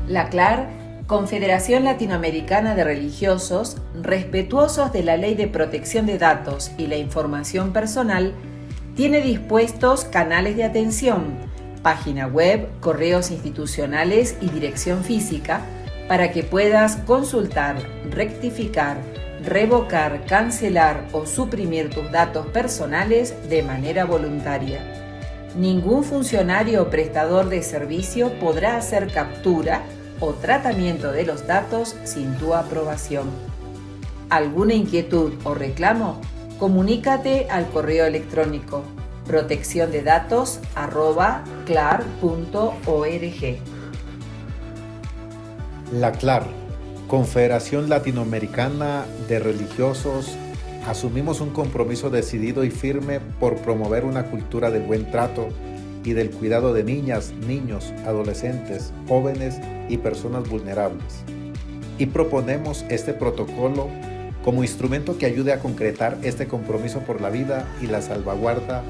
La CLAR, Confederación Latinoamericana de Religiosos, respetuosos de la Ley de Protección de Datos y la Información Personal, tiene dispuestos canales de atención, página web, correos institucionales y dirección física para que puedas consultar, rectificar, revocar, cancelar o suprimir tus datos personales de manera voluntaria. Ningún funcionario o prestador de servicio podrá hacer captura o tratamiento de los datos sin tu aprobación. ¿Alguna inquietud o reclamo? Comunícate al correo electrónico protecciondedatos@clar.org. La CLAR, Confederación Latinoamericana de Religiosos, asumimos un compromiso decidido y firme por promover una cultura del buen trato y del cuidado de niñas, niños, adolescentes, jóvenes y personas vulnerables. Y proponemos este protocolo como instrumento que ayude a concretar este compromiso por la vida y la salvaguarda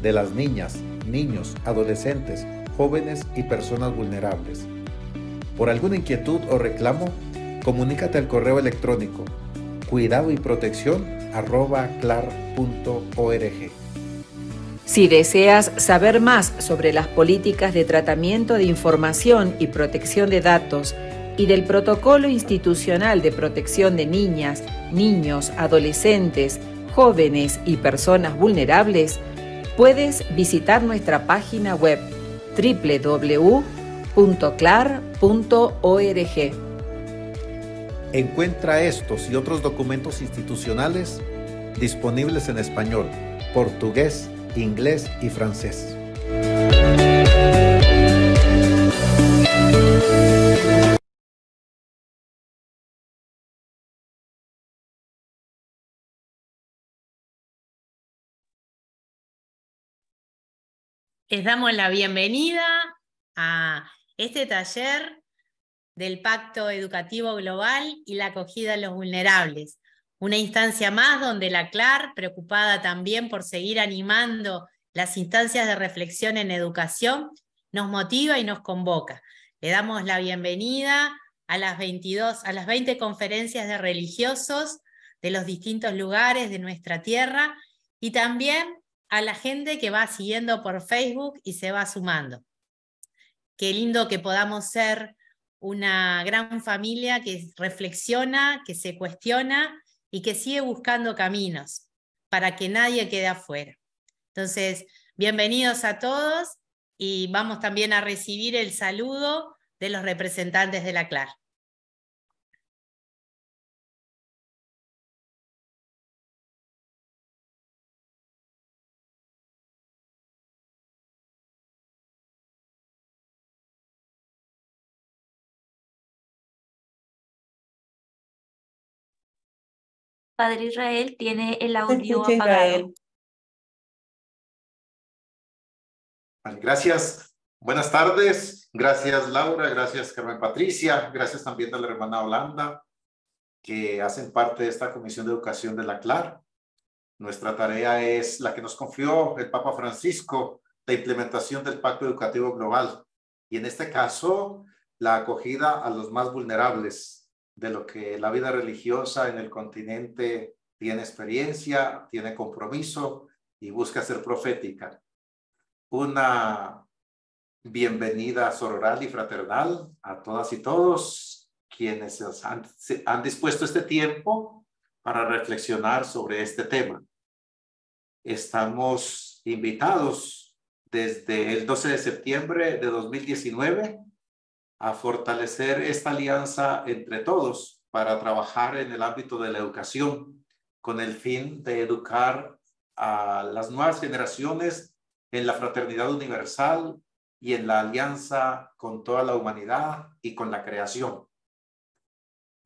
de las niñas, niños, adolescentes, jóvenes y personas vulnerables. Por alguna inquietud o reclamo, comunícate al correo electrónico cuidadoyprotección@clar.org. Si deseas saber más sobre las políticas de tratamiento de información y protección de datos y del protocolo institucional de protección de niñas, niños, adolescentes, jóvenes y personas vulnerables, puedes visitar nuestra página web www.clar.org. Encuentra estos y otros documentos institucionales disponibles en español, portugués, inglés y francés. Les damos la bienvenida a este taller del Pacto Educativo Global y la acogida de los vulnerables. Una instancia más donde la CLAR, preocupada también por seguir animando las instancias de reflexión en educación, nos motiva y nos convoca. Le damos la bienvenida a las 20 conferencias de religiosos de los distintos lugares de nuestra tierra y también a la gente que va siguiendo por Facebook y se va sumando. Qué lindo que podamos ser una gran familia que reflexiona, que se cuestiona y que sigue buscando caminos para que nadie quede afuera. Entonces, bienvenidos a todos y vamos también a recibir el saludo de los representantes de la CLAR. Padre Israel tiene el audio escucha, apagado. Israel. Vale, gracias. Buenas tardes. Gracias, Laura. Gracias, Carmen Patricia. Gracias también a la hermana Holanda, que hacen parte de esta Comisión de Educación de la CLAR. Nuestra tarea es la que nos confió el Papa Francisco, la implementación del Pacto Educativo Global. Y en este caso, la acogida a los más vulnerables de lo que la vida religiosa en el continente tiene experiencia, tiene compromiso y busca ser profética. Una bienvenida sororal y fraternal a todas y todos quienes han dispuesto este tiempo para reflexionar sobre este tema. Estamos invitados desde el 12 de septiembre de 2019 a fortalecer esta alianza entre todos para trabajar en el ámbito de la educación con el fin de educar a las nuevas generaciones en la fraternidad universal y en la alianza con toda la humanidad y con la creación.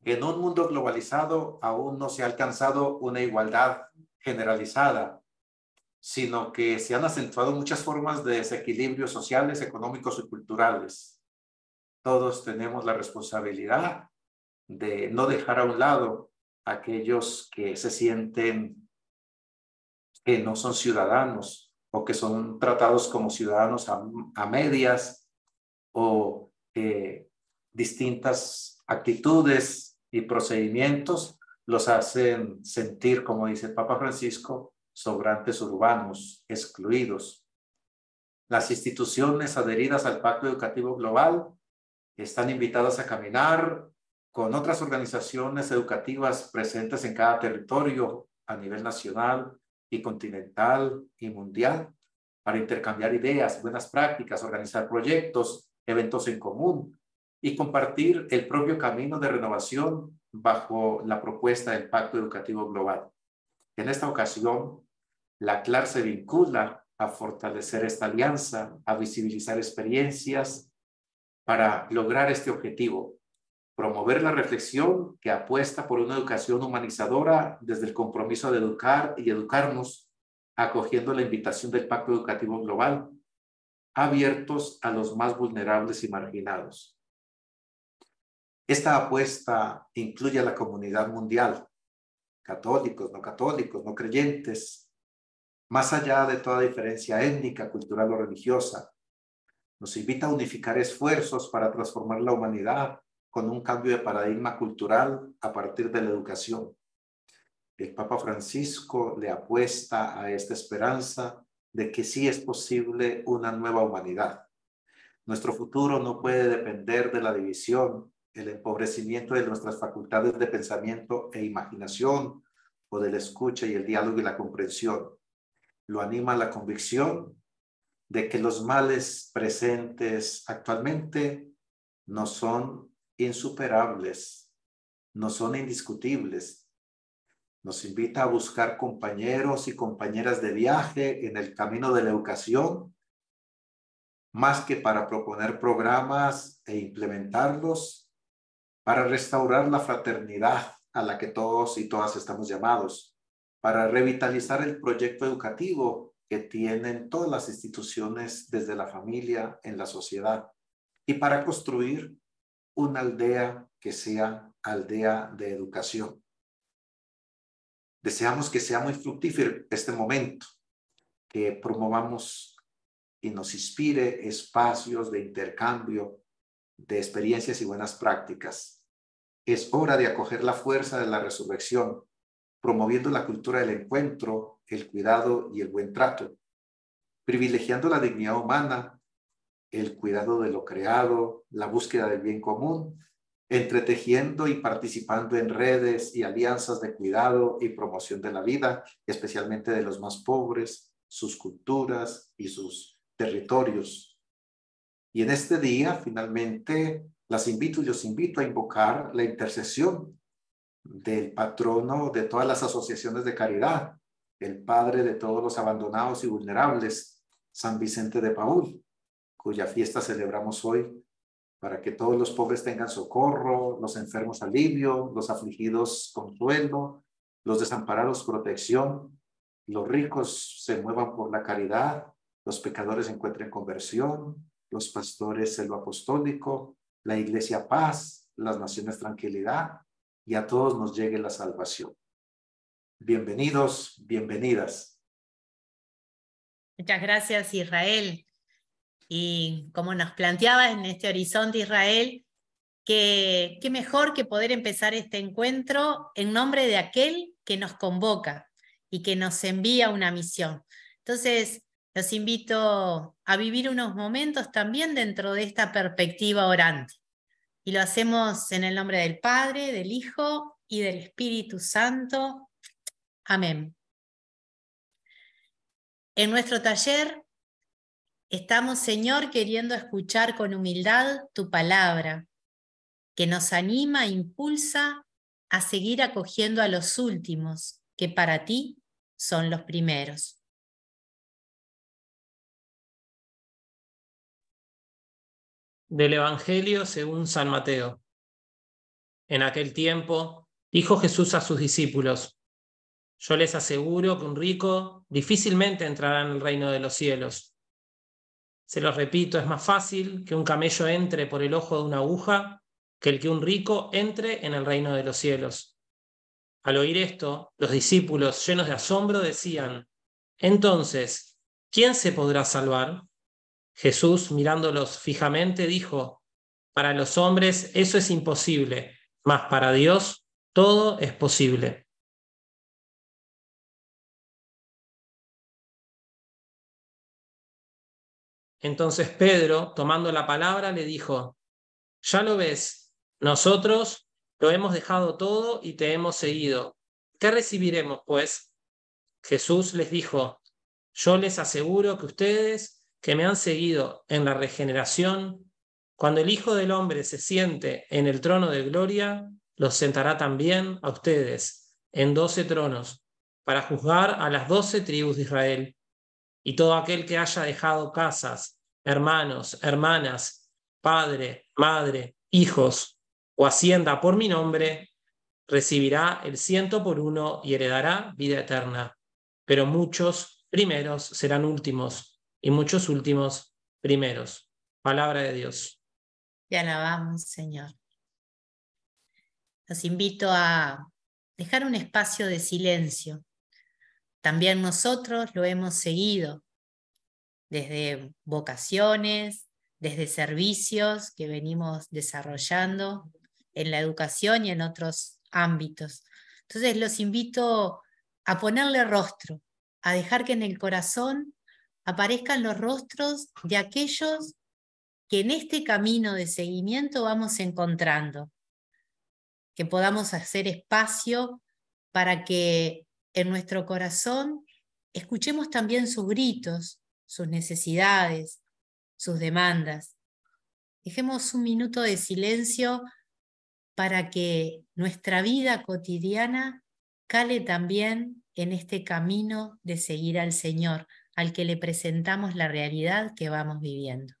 En un mundo globalizado aún no se ha alcanzado una igualdad generalizada, sino que se han acentuado muchas formas de desequilibrios sociales, económicos y culturales. Todos tenemos la responsabilidad de no dejar a un lado a aquellos que se sienten que no son ciudadanos o que son tratados como ciudadanos a medias o que distintas actitudes y procedimientos los hacen sentir, como dice el Papa Francisco, sobrantes urbanos, excluidos. Las instituciones adheridas al Pacto Educativo Global están invitadas a caminar con otras organizaciones educativas presentes en cada territorio a nivel nacional y continental y mundial para intercambiar ideas, buenas prácticas, organizar proyectos, eventos en común y compartir el propio camino de renovación bajo la propuesta del Pacto Educativo Global. En esta ocasión, la CLAR se vincula a fortalecer esta alianza, a visibilizar experiencias para lograr este objetivo, promover la reflexión que apuesta por una educación humanizadora desde el compromiso de educar y educarnos, acogiendo la invitación del Pacto Educativo Global, abiertos a los más vulnerables y marginados. Esta apuesta incluye a la comunidad mundial, católicos, no creyentes, más allá de toda diferencia étnica, cultural o religiosa. Nos invita a unificar esfuerzos para transformar la humanidad con un cambio de paradigma cultural a partir de la educación. El Papa Francisco le apuesta a esta esperanza de que sí es posible una nueva humanidad. Nuestro futuro no puede depender de la división, el empobrecimiento de nuestras facultades de pensamiento e imaginación, o de la escucha y el diálogo y la comprensión. Lo anima la convicción de que los males presentes actualmente no son insuperables, no son indiscutibles. Nos invita a buscar compañeros y compañeras de viaje en el camino de la educación, más que para proponer programas e implementarlos, para restaurar la fraternidad a la que todos y todas estamos llamados, para revitalizar el proyecto educativo que tienen todas las instituciones desde la familia en la sociedad y para construir una aldea que sea aldea de educación. Deseamos que sea muy fructífero este momento, que promovamos y nos inspire espacios de intercambio, de experiencias y buenas prácticas. Es hora de acoger la fuerza de la resurrección, promoviendo la cultura del encuentro, el cuidado y el buen trato, privilegiando la dignidad humana, el cuidado de lo creado, la búsqueda del bien común, entretejiendo y participando en redes y alianzas de cuidado y promoción de la vida, especialmente de los más pobres, sus culturas y sus territorios. Y en este día, finalmente, los invito a invocar la intercesión del patrono de todas las asociaciones de caridad, el padre de todos los abandonados y vulnerables, San Vicente de Paúl, cuya fiesta celebramos hoy, para que todos los pobres tengan socorro, los enfermos alivio, los afligidos consuelo, los desamparados protección, los ricos se muevan por la caridad, los pecadores encuentren conversión, los pastores celo apostólico, la iglesia paz, las naciones tranquilidad, y a todos nos llegue la salvación. Bienvenidos, bienvenidas. Muchas gracias, Israel. Y como nos planteaba en este horizonte, Israel, qué mejor que poder empezar este encuentro en nombre de aquel que nos convoca y que nos envía una misión. Entonces, los invito a vivir unos momentos también dentro de esta perspectiva orante. Y lo hacemos en el nombre del Padre, del Hijo y del Espíritu Santo. Amén. En nuestro taller estamos, Señor, queriendo escuchar con humildad tu palabra, que nos anima e impulsa a seguir acogiendo a los últimos, que para ti son los primeros. Del Evangelio según San Mateo. En aquel tiempo dijo Jesús a sus discípulos: yo les aseguro que un rico difícilmente entrará en el reino de los cielos. Se los repito, es más fácil que un camello entre por el ojo de una aguja que el que un rico entre en el reino de los cielos. Al oír esto, los discípulos, llenos de asombro, decían: entonces, ¿quién se podrá salvar? Jesús, mirándolos fijamente, dijo: Para los hombres eso es imposible, mas para Dios todo es posible. Entonces Pedro, tomando la palabra, le dijo: ya lo ves, nosotros lo hemos dejado todo y te hemos seguido. ¿Qué recibiremos, pues? Jesús les dijo: yo les aseguro que ustedes que me han seguido en la regeneración, cuando el Hijo del Hombre se siente en el trono de gloria, los sentará también a ustedes en 12 tronos, para juzgar a las 12 tribus de Israel. Y todo aquel que haya dejado casas, hermanos, hermanas, padre, madre, hijos o hacienda por mi nombre, recibirá el 100 por 1 y heredará vida eterna. Pero muchos primeros serán últimos y muchos últimos primeros. Palabra de Dios. Te alabamos, Señor. Los invito a dejar un espacio de silencio. También nosotros lo hemos seguido desde vocaciones, desde servicios que venimos desarrollando en la educación y en otros ámbitos. Entonces los invito a ponerle rostro, a dejar que en el corazón aparezcan los rostros de aquellos que en este camino de seguimiento vamos encontrando, que podamos hacer espacio para que en nuestro corazón escuchemos también sus gritos, sus necesidades, sus demandas. Dejemos un minuto de silencio para que nuestra vida cotidiana cale también en este camino de seguir al Señor, al que le presentamos la realidad que vamos viviendo.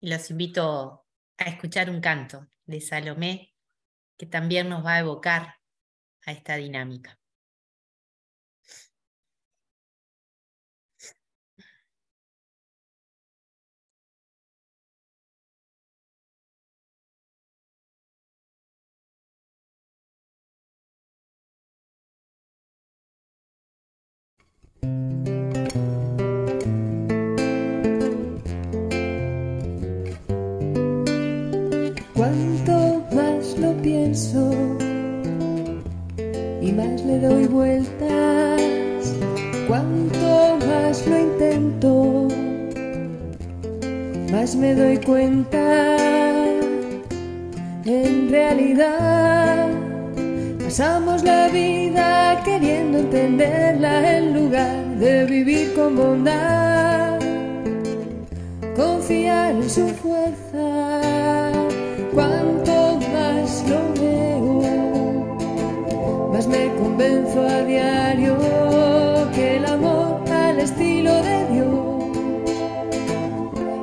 Y los invito a escuchar un canto de Salomé que también nos va a evocar a esta dinámica. Cuanto más lo pienso y más le doy vueltas, cuanto más lo intento, más me doy cuenta. En realidad pasamos la vida queriendo entenderla en lugar de vivir con bondad, confiar en su fuerza. Cuanto más lo veo, más me convenzo a diario que el amor al estilo de Dios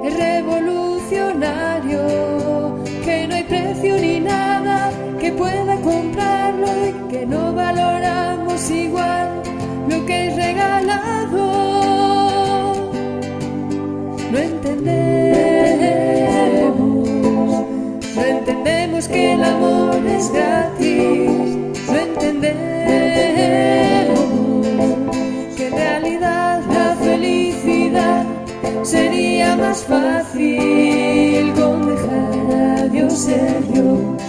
es revolucionario, que no hay precio ni nada que pueda comprarlo y que no valoramos igual lo que es regalado. No entendemos que el amor es gratis, no entendemos que en realidad la felicidad sería más fácil con dejar a Dios ser Dios,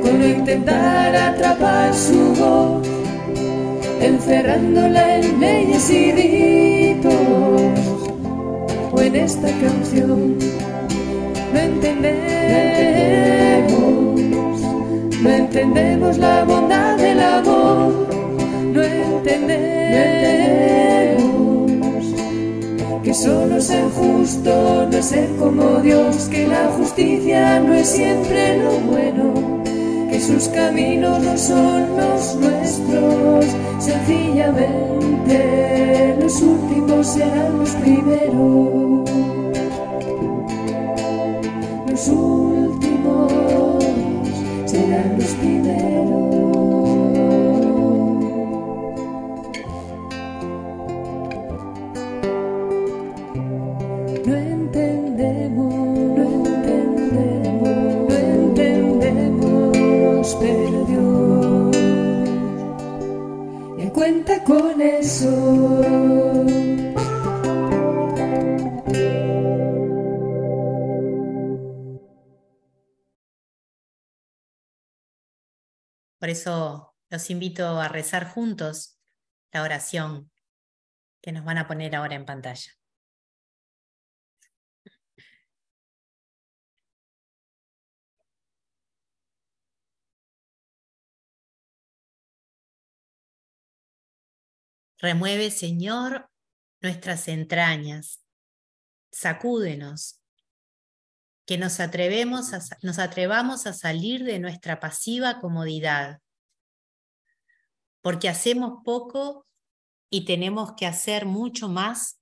con no intentar atrapar su voz, encerrándola en leyes y ritos, o en esta canción. No entendemos la bondad del amor, no entendemos que solo ser justo no es ser como Dios, que la justicia no es siempre lo bueno, que sus caminos no son los nuestros, sencillamente los últimos serán los primeros. Los últimos serán los primeros. cuenta con eso. Por eso los invito a rezar juntos la oración que nos van a poner ahora en pantalla. Remueve, Señor, nuestras entrañas, sacúdenos, que nos atrevamos a salir de nuestra pasiva comodidad, porque hacemos poco y tenemos que hacer mucho más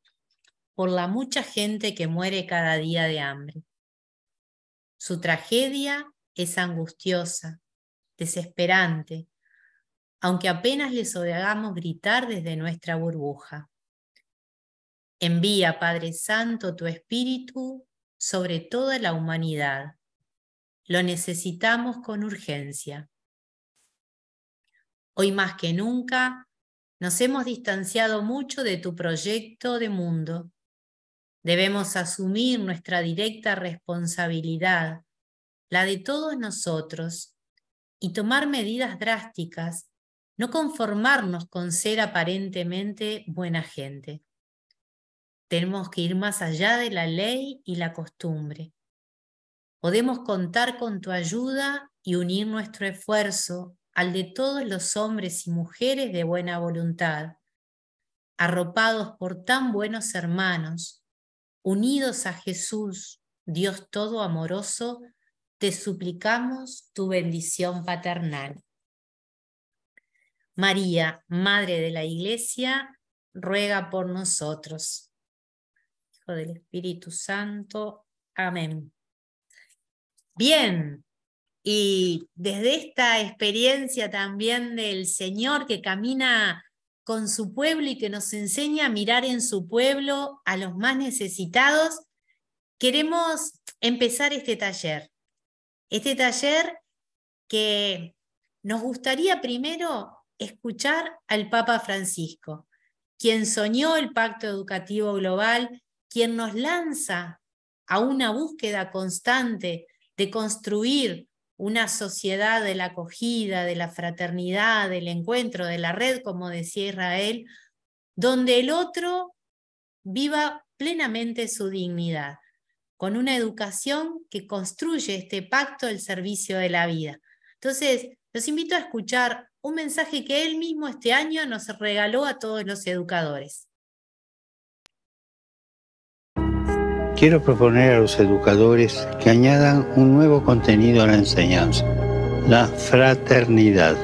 por la mucha gente que muere cada día de hambre. Su tragedia es angustiosa, desesperante, aunque apenas les oigamos gritar desde nuestra burbuja. Envía, Padre Santo, tu Espíritu sobre toda la humanidad. Lo necesitamos con urgencia. Hoy más que nunca nos hemos distanciado mucho de tu proyecto de mundo. Debemos asumir nuestra directa responsabilidad, la de todos nosotros, y tomar medidas drásticas, no conformarnos con ser aparentemente buena gente. Tenemos que ir más allá de la ley y la costumbre. Podemos contar con tu ayuda y unir nuestro esfuerzo al de todos los hombres y mujeres de buena voluntad, arropados por tan buenos hermanos, unidos a Jesús, Dios todo amoroso, te suplicamos tu bendición paternal. María, Madre de la Iglesia, ruega por nosotros. Hijo del Espíritu Santo. Amén. Bien, y desde esta experiencia también del Señor que camina con su pueblo y que nos enseña a mirar en su pueblo a los más necesitados, queremos empezar este taller. Este taller que nos gustaría primero escuchar al Papa Francisco, quien soñó el Pacto Educativo Global, quien nos lanza a una búsqueda constante de construir una sociedad de la acogida, de la fraternidad, del encuentro, de la red, como decía Israel, donde el otro viva plenamente su dignidad, con una educación que construye este pacto del servicio de la vida. Entonces, los invito a escuchar un mensaje que él mismo este año nos regaló a todos los educadores. Quiero proponer a los educadores que añadan un nuevo contenido a la enseñanza, la fraternidad.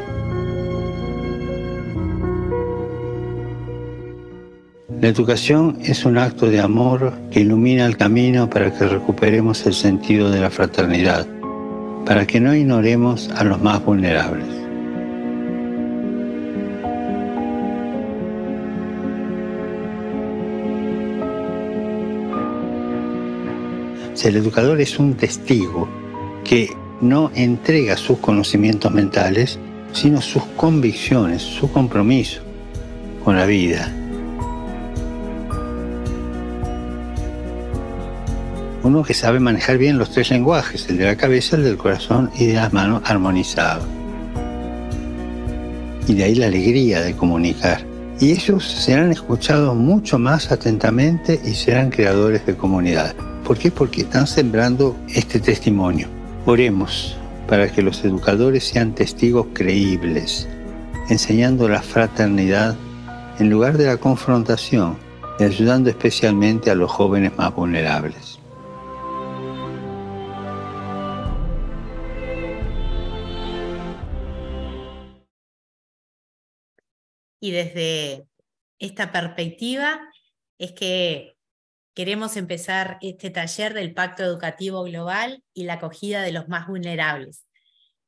La educación es un acto de amor que ilumina el camino para que recuperemos el sentido de la fraternidad, para que no ignoremos a los más vulnerables. Si el educador es un testigo que no entrega sus conocimientos mentales, sino sus convicciones, su compromiso con la vida. Uno que sabe manejar bien los tres lenguajes, el de la cabeza, el del corazón y de las manos, armonizado. Y de ahí la alegría de comunicar. Y ellos serán escuchados mucho más atentamente y serán creadores de comunidad. ¿Por qué? Porque están sembrando este testimonio. Oremos para que los educadores sean testigos creíbles, enseñando la fraternidad en lugar de la confrontación y ayudando especialmente a los jóvenes más vulnerables. Y desde esta perspectiva es que queremos empezar este taller del Pacto Educativo Global y la acogida de los más vulnerables.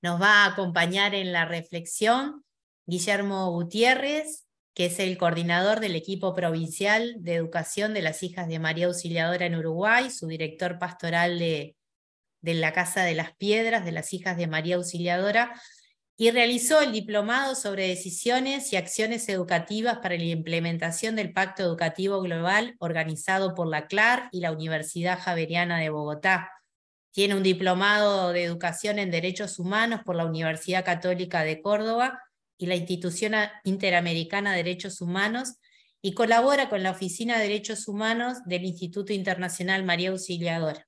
Nos va a acompañar en la reflexión Guillermo Gutiérrez, que es el coordinador del equipo provincial de educación de las Hijas de María Auxiliadora en Uruguay, su director pastoral de la Casa de las Piedras de las Hijas de María Auxiliadora, y realizó el diplomado sobre decisiones y acciones educativas para la implementación del Pacto Educativo Global organizado por la CLAR y la Universidad Javeriana de Bogotá. Tiene un diplomado de educación en derechos humanos por la Universidad Católica de Córdoba y la Institución Interamericana de Derechos Humanos, y colabora con la Oficina de Derechos Humanos del Instituto Internacional María Auxiliadora.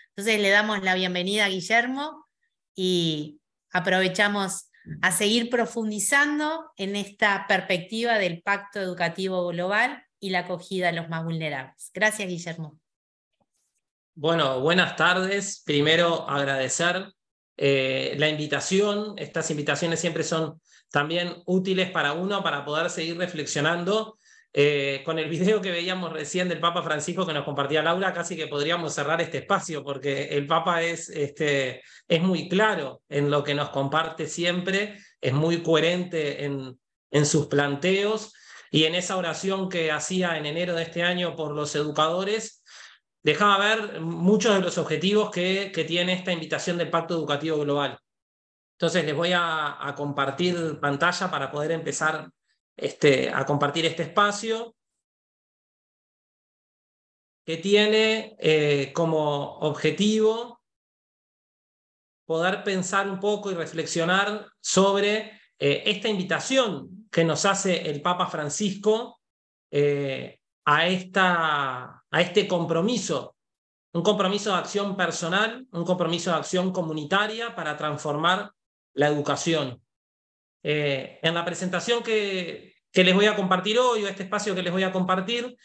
Entonces le damos la bienvenida a Guillermo y aprovechamos a seguir profundizando en esta perspectiva del Pacto Educativo Global y la acogida a los más vulnerables. Gracias, Guillermo. Bueno, buenas tardes. Primero agradecer la invitación. Estas invitaciones siempre son también útiles para uno para poder seguir reflexionando. Con el video que veíamos recién del Papa Francisco que nos compartía Laura, casi que podríamos cerrar este espacio porque el Papa es muy claro en lo que nos comparte siempre, es muy coherente en sus planteos, y en esa oración que hacía en enero de este año por los educadores, dejaba ver muchos de los objetivos que tiene esta invitación del Pacto Educativo Global. Entonces les voy a compartir pantalla para poder empezar a compartir este espacio que tiene como objetivo poder pensar un poco y reflexionar sobre esta invitación que nos hace el Papa Francisco a este compromiso, un compromiso de acción personal, un compromiso de acción comunitaria para transformar la educación. En la presentación que les voy a compartir hoy, o este espacio que les voy a compartir,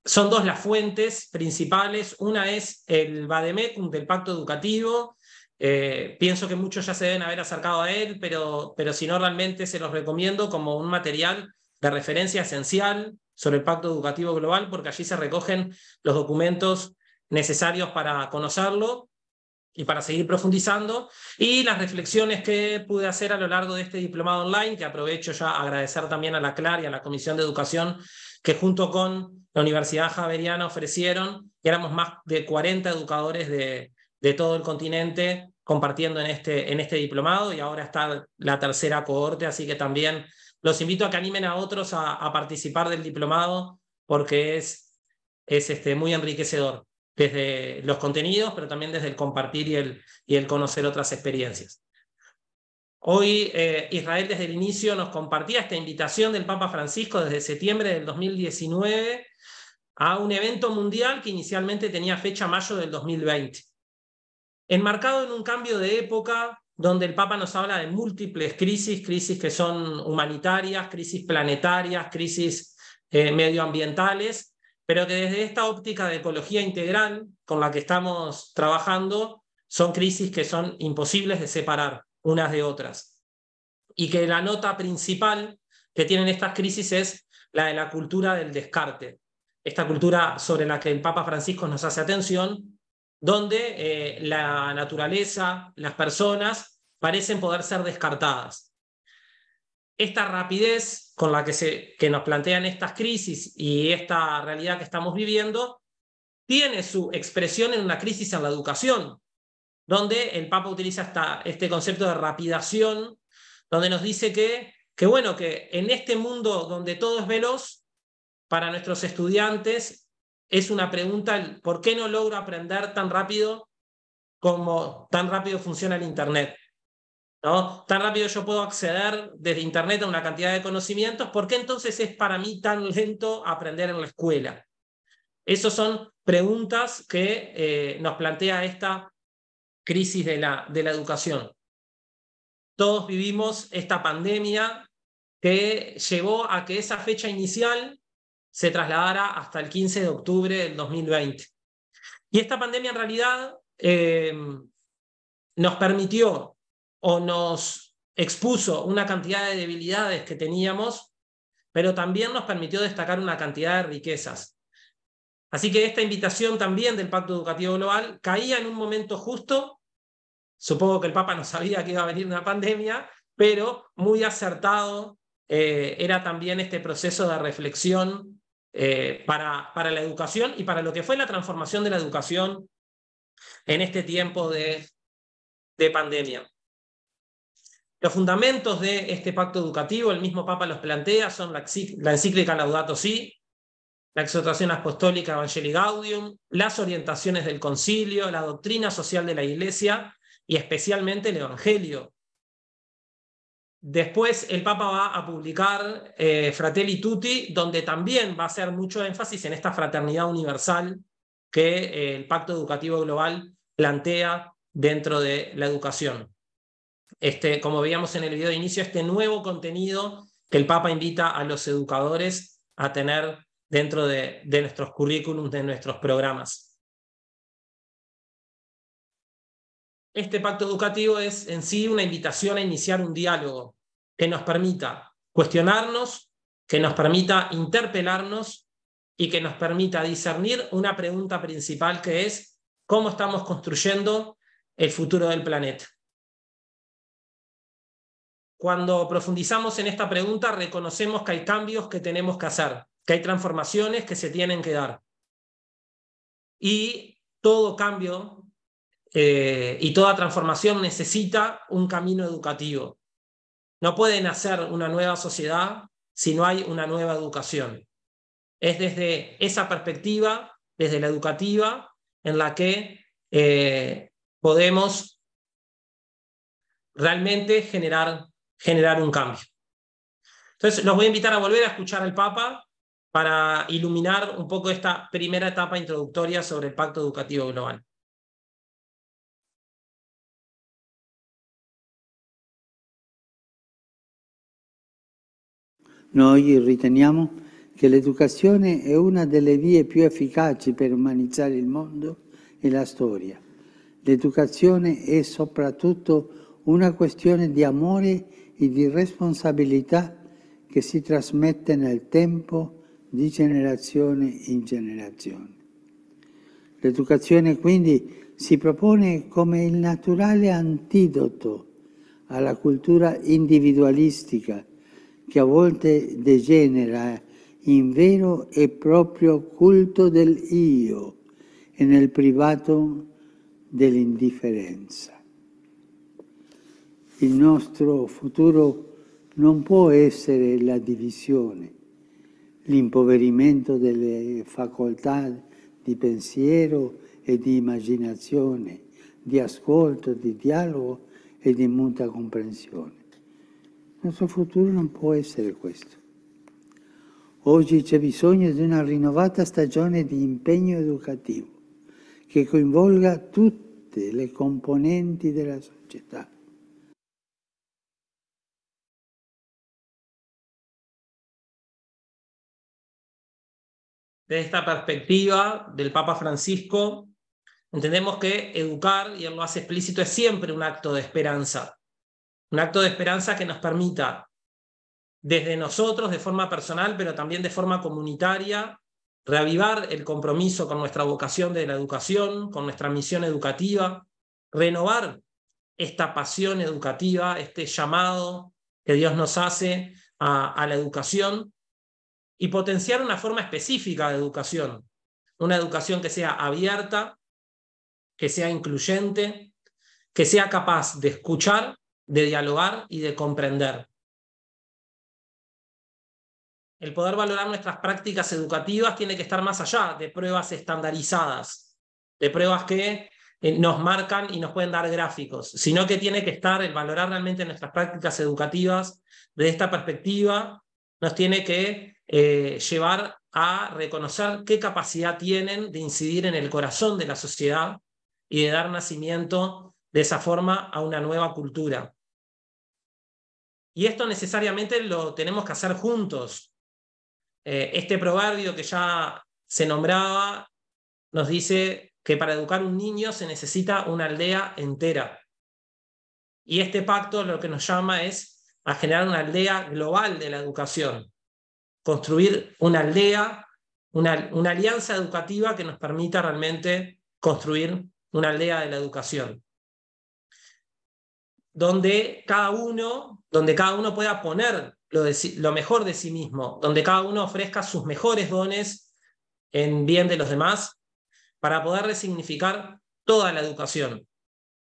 son dos las fuentes principales. Una es el Vademecum del Pacto Educativo. Pienso que muchos ya se deben haber acercado a él, pero si no, realmente se los recomiendo como un material de referencia esencial sobre el Pacto Educativo Global, porque allí se recogen los documentos necesarios para conocerlo y para seguir profundizando, y las reflexiones que pude hacer a lo largo de este diplomado online, que aprovecho ya a agradecer también a la CLAR y a la Comisión de Educación, que junto con la Universidad Javeriana ofrecieron, y éramos más de 40 educadores de todo el continente compartiendo en este diplomado, y ahora está la tercera cohorte, así que también los invito a que animen a otros a participar del diplomado, porque es muy enriquecedor, desde los contenidos, pero también desde el compartir y el conocer otras experiencias. Hoy Israel desde el inicio nos compartía esta invitación del Papa Francisco desde septiembre del 2019 a un evento mundial que inicialmente tenía fecha mayo del 2020. Enmarcado en un cambio de época donde el Papa nos habla de múltiples crisis que son humanitarias, crisis planetarias, crisis medioambientales, pero que desde esta óptica de ecología integral con la que estamos trabajando, son crisis que son imposibles de separar unas de otras. Y que la nota principal que tienen estas crisis es la de la cultura del descarte. Esta cultura sobre la que el Papa Francisco nos hace atención, donde la naturaleza, las personas, parecen poder ser descartadas. Esta rapidez con la que nos plantean estas crisis y esta realidad que estamos viviendo tiene su expresión en una crisis en la educación, donde el Papa utiliza este concepto de rapidación, donde nos dice que en este mundo donde todo es veloz, para nuestros estudiantes es una pregunta, ¿por qué no logro aprender tan rápido como tan rápido funciona el Internet? ¿No? Tan rápido yo puedo acceder desde Internet a una cantidad de conocimientos, ¿por qué entonces es para mí tan lento aprender en la escuela? Esas son preguntas que nos plantea esta crisis de la educación. Todos vivimos esta pandemia que llevó a que esa fecha inicial se trasladara hasta el 15 de octubre del 2020. Y esta pandemia en realidad nos permitió o nos expuso una cantidad de debilidades que teníamos, pero también nos permitió destacar una cantidad de riquezas. Así que esta invitación también del Pacto Educativo Global caía en un momento justo. Supongo que el Papa no sabía que iba a venir una pandemia, pero muy acertado era también este proceso de reflexión para la educación y para lo que fue la transformación de la educación en este tiempo de pandemia. Los fundamentos de este pacto educativo, el mismo Papa los plantea, son la encíclica Laudato Si, la exhortación apostólica Evangelii Gaudium, las orientaciones del concilio, la doctrina social de la Iglesia y especialmente el Evangelio. Después el Papa va a publicar Fratelli Tutti, donde también va a hacer mucho énfasis en esta fraternidad universal que el Pacto Educativo Global plantea dentro de la educación. Como veíamos en el video de inicio, este nuevo contenido que el Papa invita a los educadores a tener dentro de nuestros currículums, de nuestros programas. Este pacto educativo es en sí una invitación a iniciar un diálogo que nos permita cuestionarnos, que nos permita interpelarnos y que nos permita discernir una pregunta principal, que es cómo estamos construyendo el futuro del planeta. Cuando profundizamos en esta pregunta, reconocemos que hay cambios que tenemos que hacer, que hay transformaciones que se tienen que dar. Y todo cambio y toda transformación necesita un camino educativo. No puede nacer una nueva sociedad si no hay una nueva educación. Es desde esa perspectiva, desde la educativa, en la que podemos realmente generar un cambio. Entonces, los voy a invitar a volver a escuchar al Papa para iluminar un poco esta primera etapa introductoria sobre el Pacto Educativo Global. Noi riteniamo che l'educazione è una delle vie più efficaci per umanizzare il mondo e la storia. L'educazione è soprattutto una questione di amore e di responsabilità che si trasmette nel tempo di generazione in generazione. L'educazione quindi si propone come il naturale antidoto alla cultura individualistica che a volte degenera in vero e proprio culto del io e nel privato dell'indifferenza. Il nostro futuro non può essere la divisione, l'impoverimento delle facoltà di pensiero e di immaginazione, di ascolto, di dialogo e di mutua comprensione. Il nostro futuro non può essere questo. Oggi c'è bisogno di una rinnovata stagione di impegno educativo che coinvolga tutte le componenti della società. Desde esta perspectiva del Papa Francisco, entendemos que educar, y él lo hace explícito, es siempre un acto de esperanza. Un acto de esperanza que nos permita, desde nosotros, de forma personal, pero también de forma comunitaria, reavivar el compromiso con nuestra vocación de la educación, con nuestra misión educativa, renovar esta pasión educativa, este llamado que Dios nos hace a la educación, y potenciar una forma específica de educación, una educación que sea abierta, que sea incluyente, que sea capaz de escuchar, de dialogar y de comprender. El poder valorar nuestras prácticas educativas tiene que estar más allá de pruebas estandarizadas, de pruebas que nos marcan y nos pueden dar gráficos, sino que tiene que estar el valorar realmente nuestras prácticas educativas desde esta perspectiva, nos tiene que llevar a reconocer qué capacidad tienen de incidir en el corazón de la sociedad y de dar nacimiento de esa forma a una nueva cultura. Y esto necesariamente lo tenemos que hacer juntos. Este proverbio que ya se nombraba nos dice que para educar un niño se necesita una aldea entera. Y este pacto lo que nos llama es a generar una aldea global de la educación. Construir una aldea, una alianza educativa que nos permita realmente construir una aldea de la educación. Donde cada uno pueda poner lo mejor de sí mismo, donde cada uno ofrezca sus mejores dones en bien de los demás, para poder resignificar toda la educación,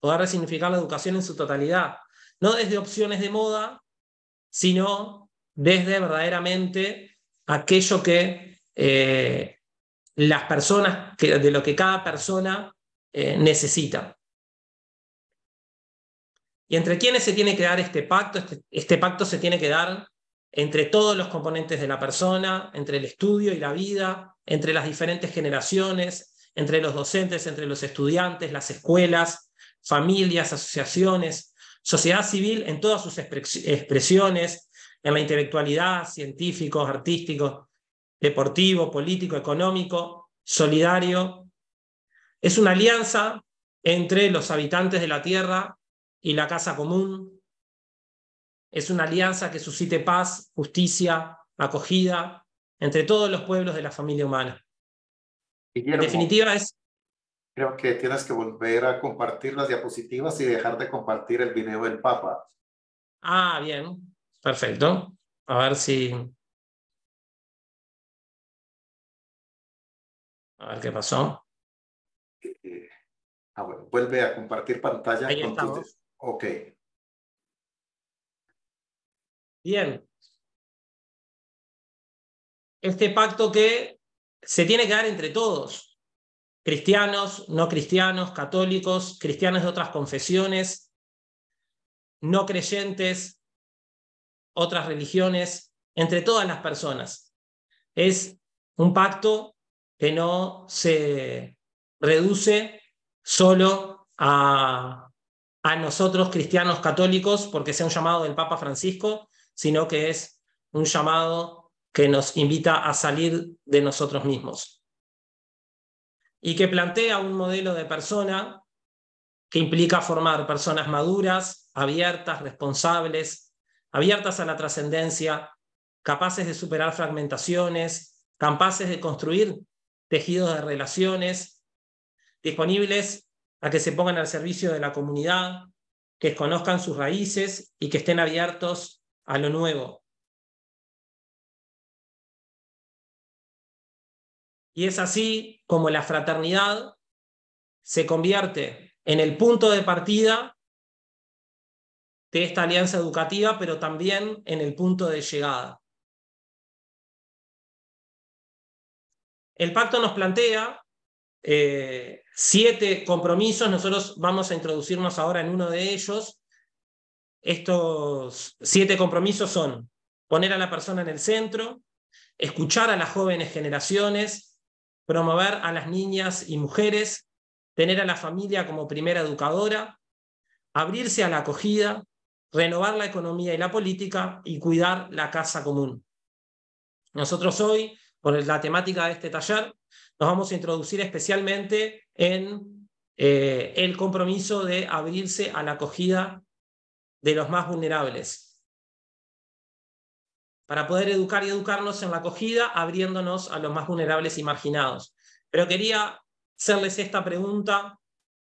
poder resignificar la educación en su totalidad, no desde opciones de moda, sino desde verdaderamente aquello que las personas, de lo que cada persona necesita. ¿Y entre quiénes se tiene que dar este pacto? Este pacto se tiene que dar entre todos los componentes de la persona, entre el estudio y la vida, entre las diferentes generaciones, entre los docentes, entre los estudiantes, las escuelas, familias, asociaciones, sociedad civil en todas sus expresiones, en la intelectualidad, científico, artístico, deportivo, político, económico, solidario. Es una alianza entre los habitantes de la tierra y la casa común. Es una alianza que suscite paz, justicia, acogida entre todos los pueblos de la familia humana. En Guillermo, definitiva es... creo que tienes que volver a compartir las diapositivas y dejar de compartir el video del Papa. Ah, bien, perfecto. A ver si... A ver qué pasó. Bueno, vuelve a compartir pantalla Ahí con estamos. tus... Ok. Bien. Este pacto que se tiene que dar entre todos, cristianos, no cristianos, católicos, cristianos de otras confesiones, no creyentes, otras religiones, entre todas las personas. Es un pacto que no se reduce solo a nosotros cristianos católicos porque sea un llamado del Papa Francisco, sino que es un llamado que nos invita a salir de nosotros mismos y que plantea un modelo de persona que implica formar personas maduras, abiertas, responsables, abiertas a la trascendencia, capaces de superar fragmentaciones, capaces de construir tejidos de relaciones, disponibles a que se pongan al servicio de la comunidad, que conozcan sus raíces y que estén abiertos a lo nuevo. Y es así como la fraternidad se convierte en el punto de partida de esta alianza educativa, pero también en el punto de llegada. El pacto nos plantea 7 compromisos, nosotros vamos a introducirnos ahora en uno de ellos. Estos 7 compromisos son poner a la persona en el centro, escuchar a las jóvenes generaciones, promover a las niñas y mujeres, tener a la familia como primera educadora, abrirse a la acogida, renovar la economía y la política y cuidar la casa común. Nosotros hoy, por la temática de este taller, nos vamos a introducir especialmente en el compromiso de abrirse a la acogida de los más vulnerables, para poder educar y educarnos en la acogida, abriéndonos a los más vulnerables y marginados. Pero quería hacerles esta pregunta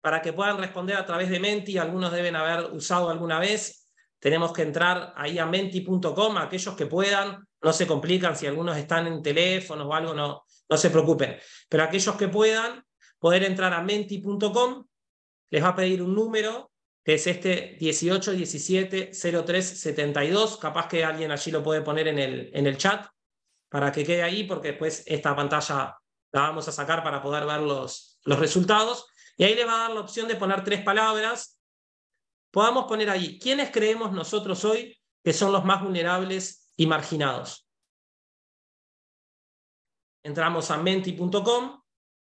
para que puedan responder a través de Menti, algunos deben haber usado alguna vez. Tenemos que entrar ahí a menti.com, aquellos que puedan, no se complican, si algunos están en teléfonos o algo, no se preocupen. Pero aquellos que puedan, poder entrar a menti.com, les va a pedir un número, que es este 18170372, capaz que alguien allí lo puede poner en el chat, para que quede ahí, porque después esta pantalla la vamos a sacar para poder ver los resultados. Y ahí le va a dar la opción de poner 3 palabras. Podamos poner ahí, ¿quiénes creemos nosotros hoy que son los más vulnerables y marginados? Entramos a menti.com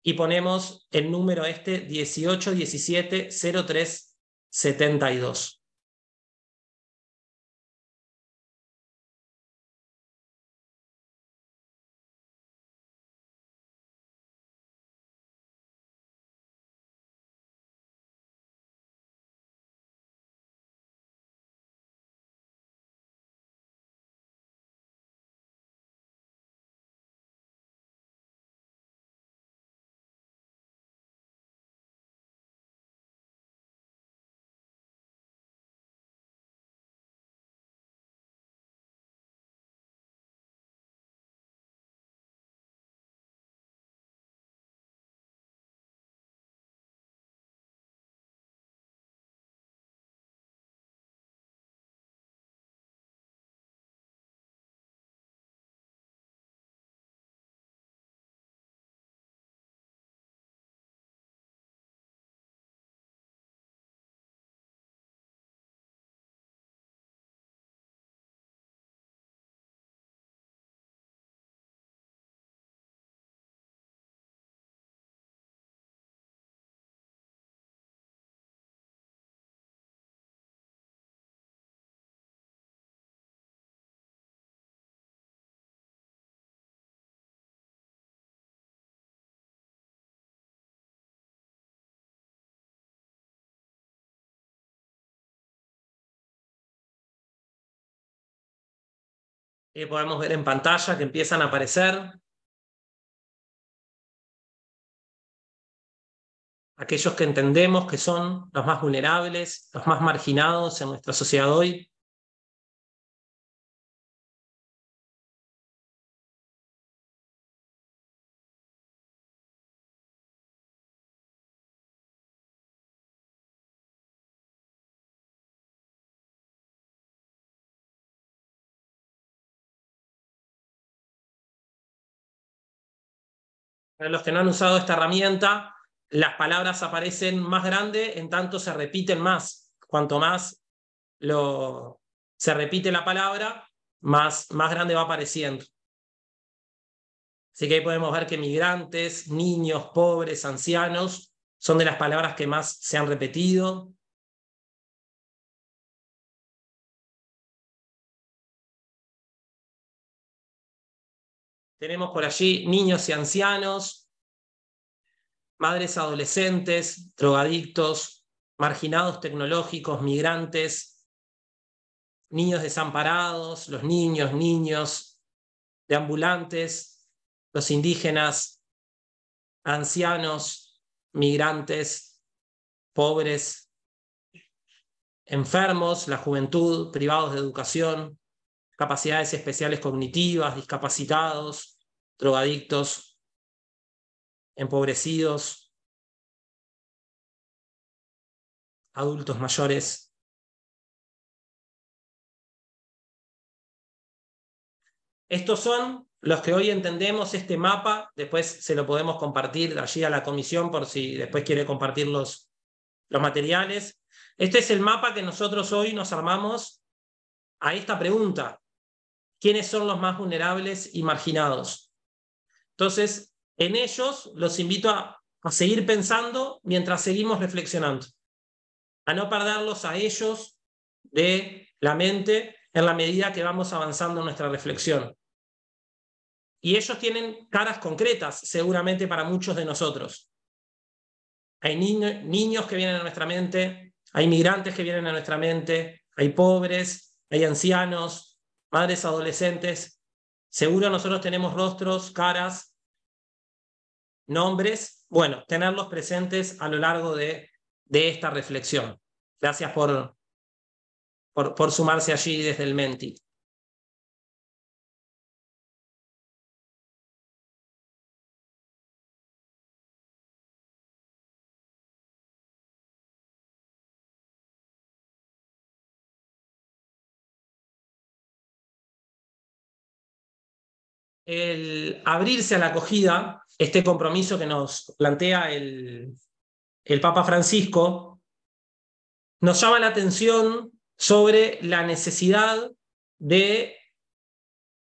y ponemos el número 18170372. Podemos ver en pantalla que empiezan a aparecer aquellos que entendemos que son los más vulnerables, los más marginados en nuestra sociedad hoy. Para los que no han usado esta herramienta, las palabras aparecen más grandes, en tanto se repiten más. Cuanto más se repite la palabra, más grande va apareciendo. Así que ahí podemos ver que migrantes, niños, pobres, ancianos, son de las palabras que más se han repetido. Tenemos por allí niños y ancianos, madres adolescentes, drogadictos, marginados tecnológicos, migrantes, niños desamparados, los niños deambulantes, los indígenas, ancianos, migrantes, pobres, enfermos, la juventud, privados de educación, capacidades especiales cognitivas, discapacitados, drogadictos, empobrecidos, adultos mayores. Estos son los que hoy entendemos este mapa. Después se lo podemos compartir allí a la comisión por si después quiere compartir los materiales. Este es el mapa que nosotros hoy nos armamos a esta pregunta: ¿quiénes son los más vulnerables y marginados? Entonces, en ellos los invito a seguir pensando mientras seguimos reflexionando, a no perderlos a ellos de la mente en la medida que vamos avanzando en nuestra reflexión. Y ellos tienen caras concretas, seguramente para muchos de nosotros. Hay niños que vienen a nuestra mente, hay migrantes que vienen a nuestra mente, hay pobres, hay ancianos, madres adolescentes. Seguro nosotros tenemos rostros, caras, nombres. Bueno, tenerlos presentes a lo largo de esta reflexión. Gracias por sumarse allí desde el Menti. El abrirse a la acogida, este compromiso que nos plantea el Papa Francisco, nos llama la atención sobre la necesidad de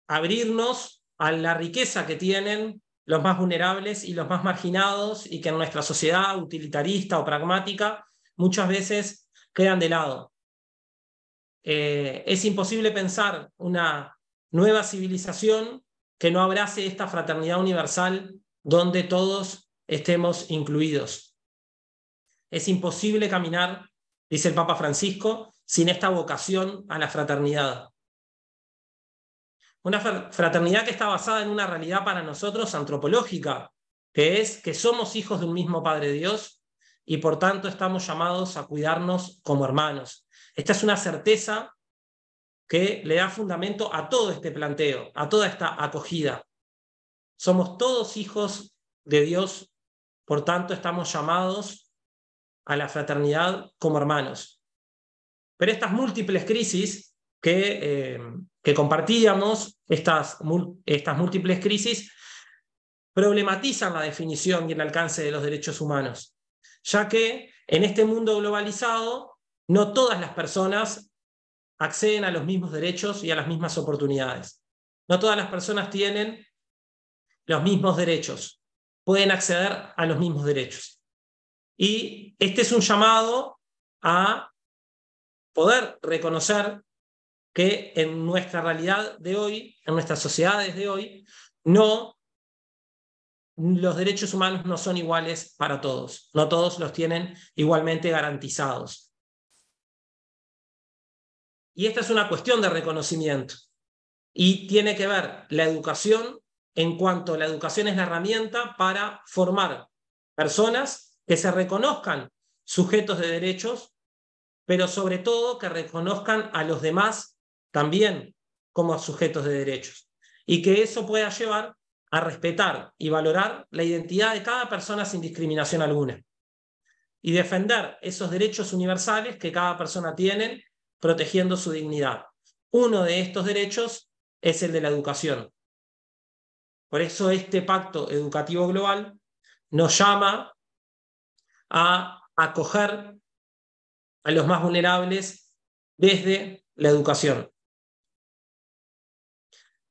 abrirnos a la riqueza que tienen los más vulnerables y los más marginados, y que en nuestra sociedad utilitarista o pragmática muchas veces quedan de lado. Es imposible pensar una nueva civilización que no abrace esta fraternidad universal donde todos estemos incluidos. Es imposible caminar, dice el Papa Francisco, sin esta vocación a la fraternidad. Una fraternidad que está basada en una realidad para nosotros antropológica, que es que somos hijos de un mismo Padre Dios y por tanto estamos llamados a cuidarnos como hermanos. Esta es una certeza que le da fundamento a todo este planteo, a toda esta acogida. Somos todos hijos de Dios, por tanto estamos llamados a la fraternidad como hermanos. Pero estas múltiples crisis que compartíamos, estas múltiples crisis, problematizan la definición y el alcance de los derechos humanos, ya que en este mundo globalizado no todas las personas acceden a los mismos derechos y a las mismas oportunidades. No todas las personas tienen los mismos derechos, pueden acceder a los mismos derechos. Y este es un llamado a poder reconocer que en nuestra realidad de hoy, en nuestras sociedades de hoy, los derechos humanos no son iguales para todos. No todos los tienen igualmente garantizados. Y esta es una cuestión de reconocimiento. y tiene que ver la educación en cuanto la educación es la herramienta para formar personas que se reconozcan sujetos de derechos, pero sobre todo que reconozcan a los demás también como sujetos de derechos, y que eso pueda llevar a respetar y valorar la identidad de cada persona sin discriminación alguna, y defender esos derechos universales que cada persona tiene, protegiendo su dignidad. Uno de estos derechos es el de la educación. Por eso este pacto educativo global nos llama a acoger a los más vulnerables desde la educación.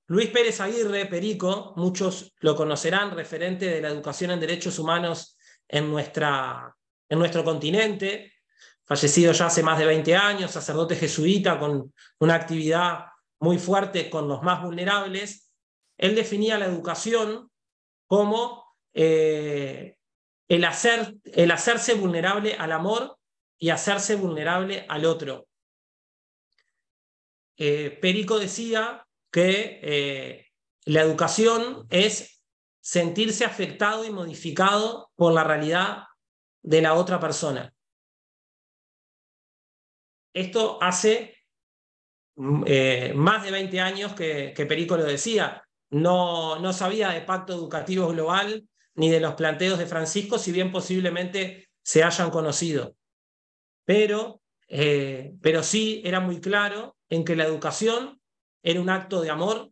Luis Pérez Aguirre, Perico, muchos lo conocerán, referente de la educación en derechos humanos en nuestro continente, fallecido ya hace más de 20 años, sacerdote jesuita con una actividad muy fuerte con los más vulnerables. Él definía la educación como el hacerse vulnerable al amor y hacerse vulnerable al otro. Perico decía que la educación es sentirse afectado y modificado por la realidad de la otra persona. Esto hace más de 20 años que Perico lo decía. No sabía de pacto educativo global ni de los planteos de Francisco, si bien posiblemente se hayan conocido. Pero sí era muy claro en que la educación era un acto de amor,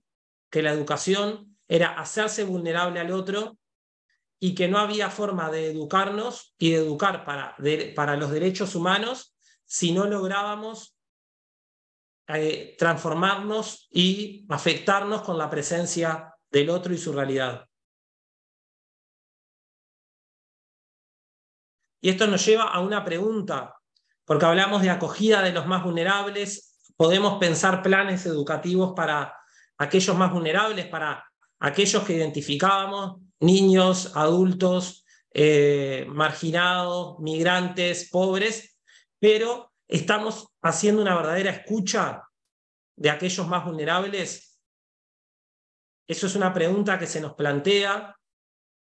que la educación era hacerse vulnerable al otro, y que no había forma de educarnos y de educar para los derechos humanos si no lográbamos transformarnos y afectarnos con la presencia del otro y su realidad. Y esto nos lleva a una pregunta, porque hablamos de acogida de los más vulnerables. Podemos pensar planes educativos para aquellos más vulnerables, para aquellos que identificábamos, niños, adultos, marginados, migrantes, pobres, pero ¿estamos haciendo una verdadera escucha de aquellos más vulnerables? Eso es una pregunta que se nos plantea,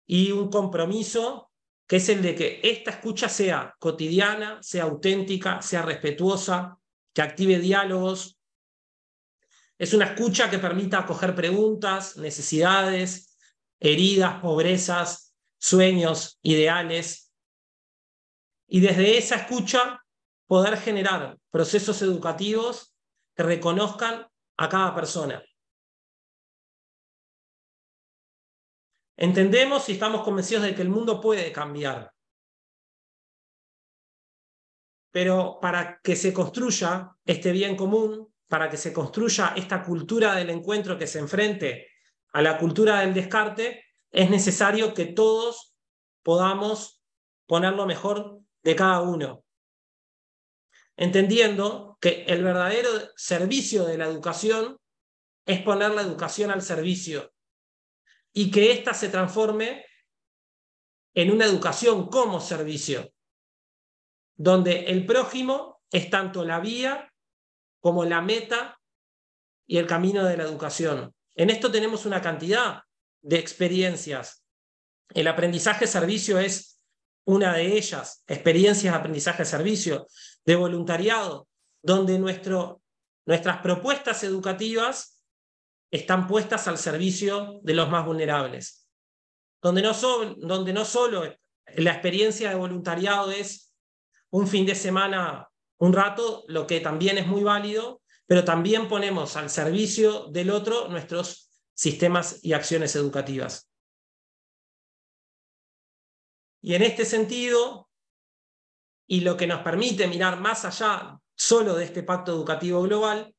y un compromiso que es el de que esta escucha sea cotidiana, sea auténtica, sea respetuosa, que active diálogos. Es una escucha que permita acoger preguntas, necesidades, heridas, pobrezas, sueños, ideales, y desde esa escucha poder generar procesos educativos que reconozcan a cada persona. Entendemos y estamos convencidos de que el mundo puede cambiar, pero para que se construya este bien común, para que se construya esta cultura del encuentro que se enfrente a la cultura del descarte, es necesario que todos podamos poner lo mejor de cada uno, entendiendo que el verdadero servicio de la educación es poner la educación al servicio, y que ésta se transforme en una educación como servicio, donde el prójimo es tanto la vía como la meta y el camino de la educación. En esto tenemos una cantidad de experiencias. El aprendizaje-servicio es una de ellas, experiencias de aprendizaje-servicio, de voluntariado, donde nuestras propuestas educativas están puestas al servicio de los más vulnerables, donde no solo la experiencia de voluntariado es un fin de semana, un rato, lo que también es muy válido, pero también ponemos al servicio del otro nuestros sistemas y acciones educativas. Y en este sentido, y lo que nos permite mirar más allá solo de este pacto educativo global,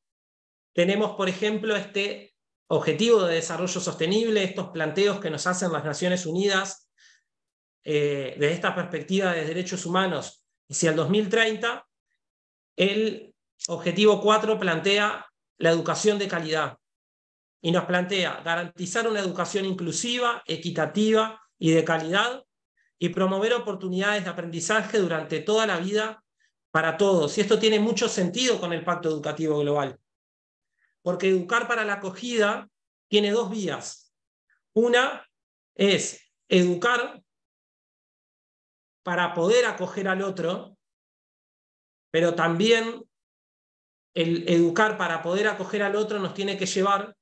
tenemos, por ejemplo, este Objetivo de Desarrollo Sostenible, estos planteos que nos hacen las Naciones Unidas desde esta perspectiva de derechos humanos hacia el 2030. El Objetivo 4 plantea la educación de calidad y nos plantea garantizar una educación inclusiva, equitativa y de calidad, y promover oportunidades de aprendizaje durante toda la vida para todos. Y esto tiene mucho sentido con el Pacto Educativo Global, porque educar para la acogida tiene dos vías. Una es educar para poder acoger al otro, pero también el educar para poder acoger al otro nos tiene que llevar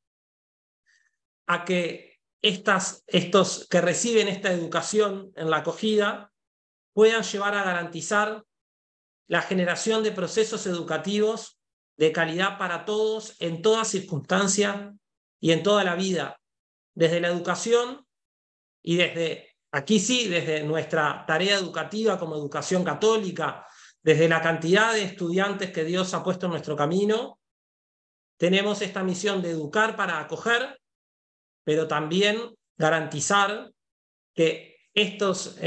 a que estos que reciben esta educación en la acogida puedan llevar a garantizar la generación de procesos educativos de calidad para todos en toda circunstancia y en toda la vida, desde la educación y desde nuestra tarea educativa como educación católica, desde la cantidad de estudiantes que Dios ha puesto en nuestro camino, tenemos esta misión de educar para acoger, pero también garantizar que estas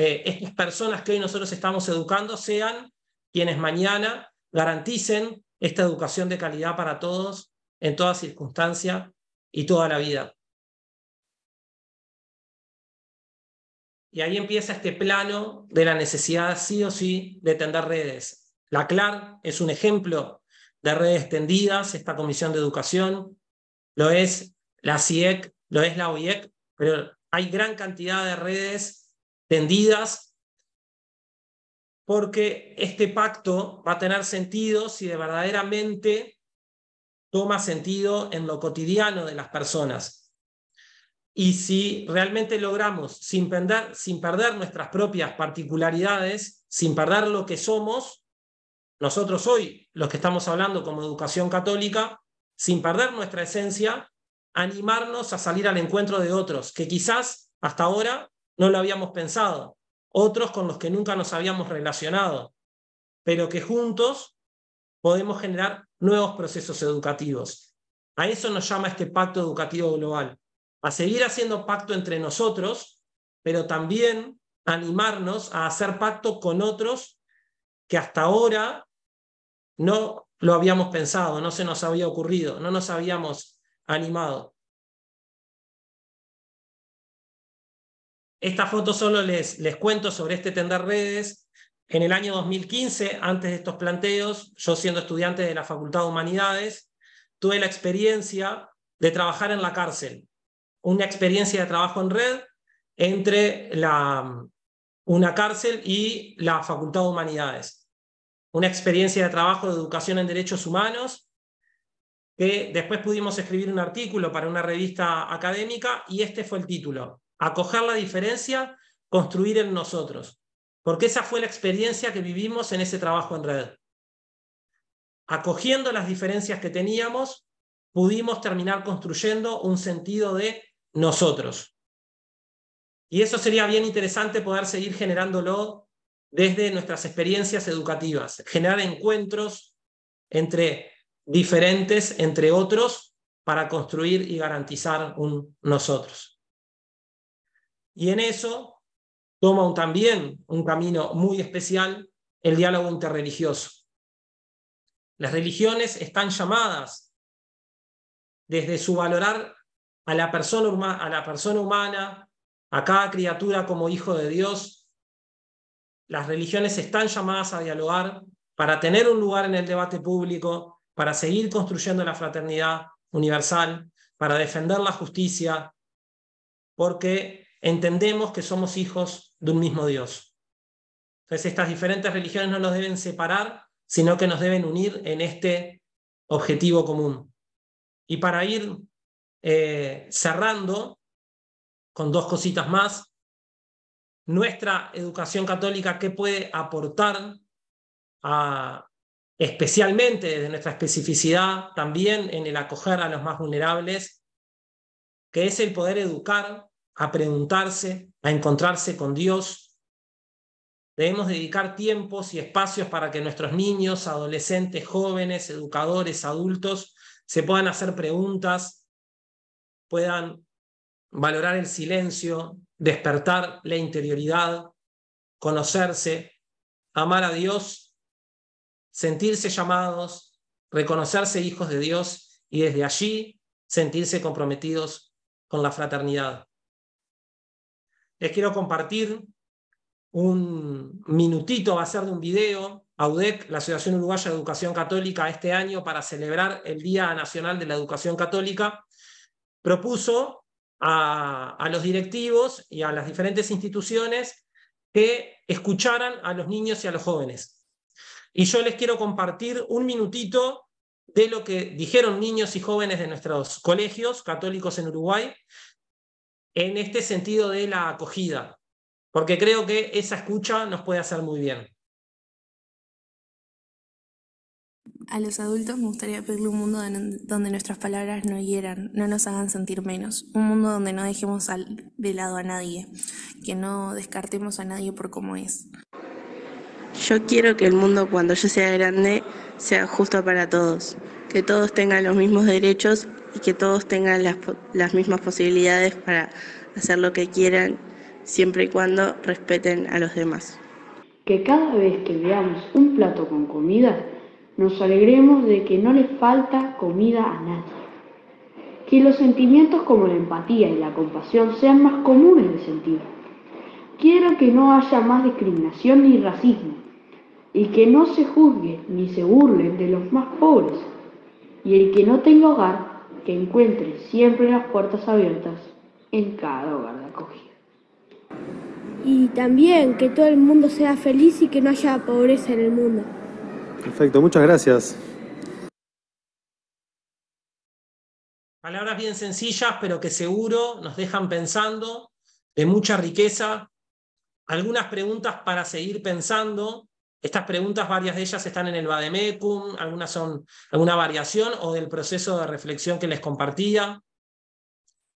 personas que hoy nosotros estamos educando sean quienes mañana garanticen esta educación de calidad para todos en toda circunstancia y toda la vida. Y ahí empieza este plano de la necesidad sí o sí de tender redes. La CLAR es un ejemplo de redes tendidas, esta Comisión de Educación, lo es la CIEC, lo es la OIEC, pero hay gran cantidad de redes tendidas porque este pacto va a tener sentido si de verdaderamente toma sentido en lo cotidiano de las personas. Y si realmente logramos, sin perder nuestras propias particularidades, sin perder lo que somos, nosotros hoy, los que estamos hablando como educación católica, sin perder nuestra esencia, animarnos a salir al encuentro de otros, que quizás hasta ahora no lo habíamos pensado, otros con los que nunca nos habíamos relacionado, pero que juntos podemos generar nuevos procesos educativos. A eso nos llama este pacto educativo global, a seguir haciendo pacto entre nosotros, pero también animarnos a hacer pacto con otros que hasta ahora no lo habíamos pensado, no se nos había ocurrido, no nos habíamos animado. Esta foto solo les cuento sobre este tender redes. En el año 2015, antes de estos planteos, yo siendo estudiante de la Facultad de Humanidades, tuve la experiencia de trabajar en la cárcel, una experiencia de trabajo en red entre una cárcel y la Facultad de Humanidades. Una experiencia de trabajo de educación en derechos humanos, que después pudimos escribir un artículo para una revista académica, y este fue el título: Acoger la diferencia, construir en nosotros. Porque esa fue la experiencia que vivimos en ese trabajo en red. Acogiendo las diferencias que teníamos, pudimos terminar construyendo un sentido de nosotros. Y eso sería bien interesante poder seguir generándolo desde nuestras experiencias educativas, generar encuentros entre diferentes, entre otros, para construir y garantizar un nosotros. Y en eso toma también un camino muy especial el diálogo interreligioso. Las religiones están llamadas desde su valorar a la persona humana, a cada criatura como hijo de Dios. Las religiones están llamadas a dialogar para tener un lugar en el debate público, para seguir construyendo la fraternidad universal, para defender la justicia, porque entendemos que somos hijos de un mismo Dios. Entonces estas diferentes religiones no nos deben separar, sino que nos deben unir en este objetivo común. Y para ir cerrando con dos cositas más, nuestra educación católica, ¿qué puede aportar especialmente desde nuestra especificidad también en el acoger a los más vulnerables? Que es el poder educar, a preguntarse, a encontrarse con Dios. Debemos dedicar tiempos y espacios para que nuestros niños, adolescentes, jóvenes, educadores, adultos, se puedan hacer preguntas, puedan valorar el silencio, despertar la interioridad, conocerse, amar a Dios, sentirse llamados, reconocerse hijos de Dios y desde allí sentirse comprometidos con la fraternidad. Les quiero compartir un minutito, va a ser de un video AUDEC, la Asociación Uruguaya de Educación Católica, este año para celebrar el Día Nacional de la Educación Católica, propuso a los directivos y a las diferentes instituciones que escucharan a los niños y a los jóvenes. Y yo les quiero compartir un minutito de lo que dijeron niños y jóvenes de nuestros colegios católicos en Uruguay en este sentido de la acogida, porque creo que esa escucha nos puede hacer muy bien. A los adultos me gustaría pedirle un mundo donde nuestras palabras no hieran, no nos hagan sentir menos. Un mundo donde no dejemos de lado a nadie, que no descartemos a nadie por cómo es. Yo quiero que el mundo cuando yo sea grande sea justo para todos, que todos tengan los mismos derechos y que todos tengan las mismas posibilidades para hacer lo que quieran, siempre y cuando respeten a los demás. Que cada vez que veamos un plato con comida, nos alegremos de que no le falta comida a nadie. Que los sentimientos como la empatía y la compasión sean más comunes de sentir. Quiero que no haya más discriminación ni racismo, y que no se juzgue ni se burlen de los más pobres. Y el que no tenga hogar, que encuentre siempre las puertas abiertas en cada hogar de acogida. Y también que todo el mundo sea feliz y que no haya pobreza en el mundo. Perfecto, muchas gracias. Palabras bien sencillas, pero que seguro nos dejan pensando, de mucha riqueza. Algunas preguntas para seguir pensando. Estas preguntas, varias de ellas están en el Vademecum, algunas son alguna variación o del proceso de reflexión que les compartía.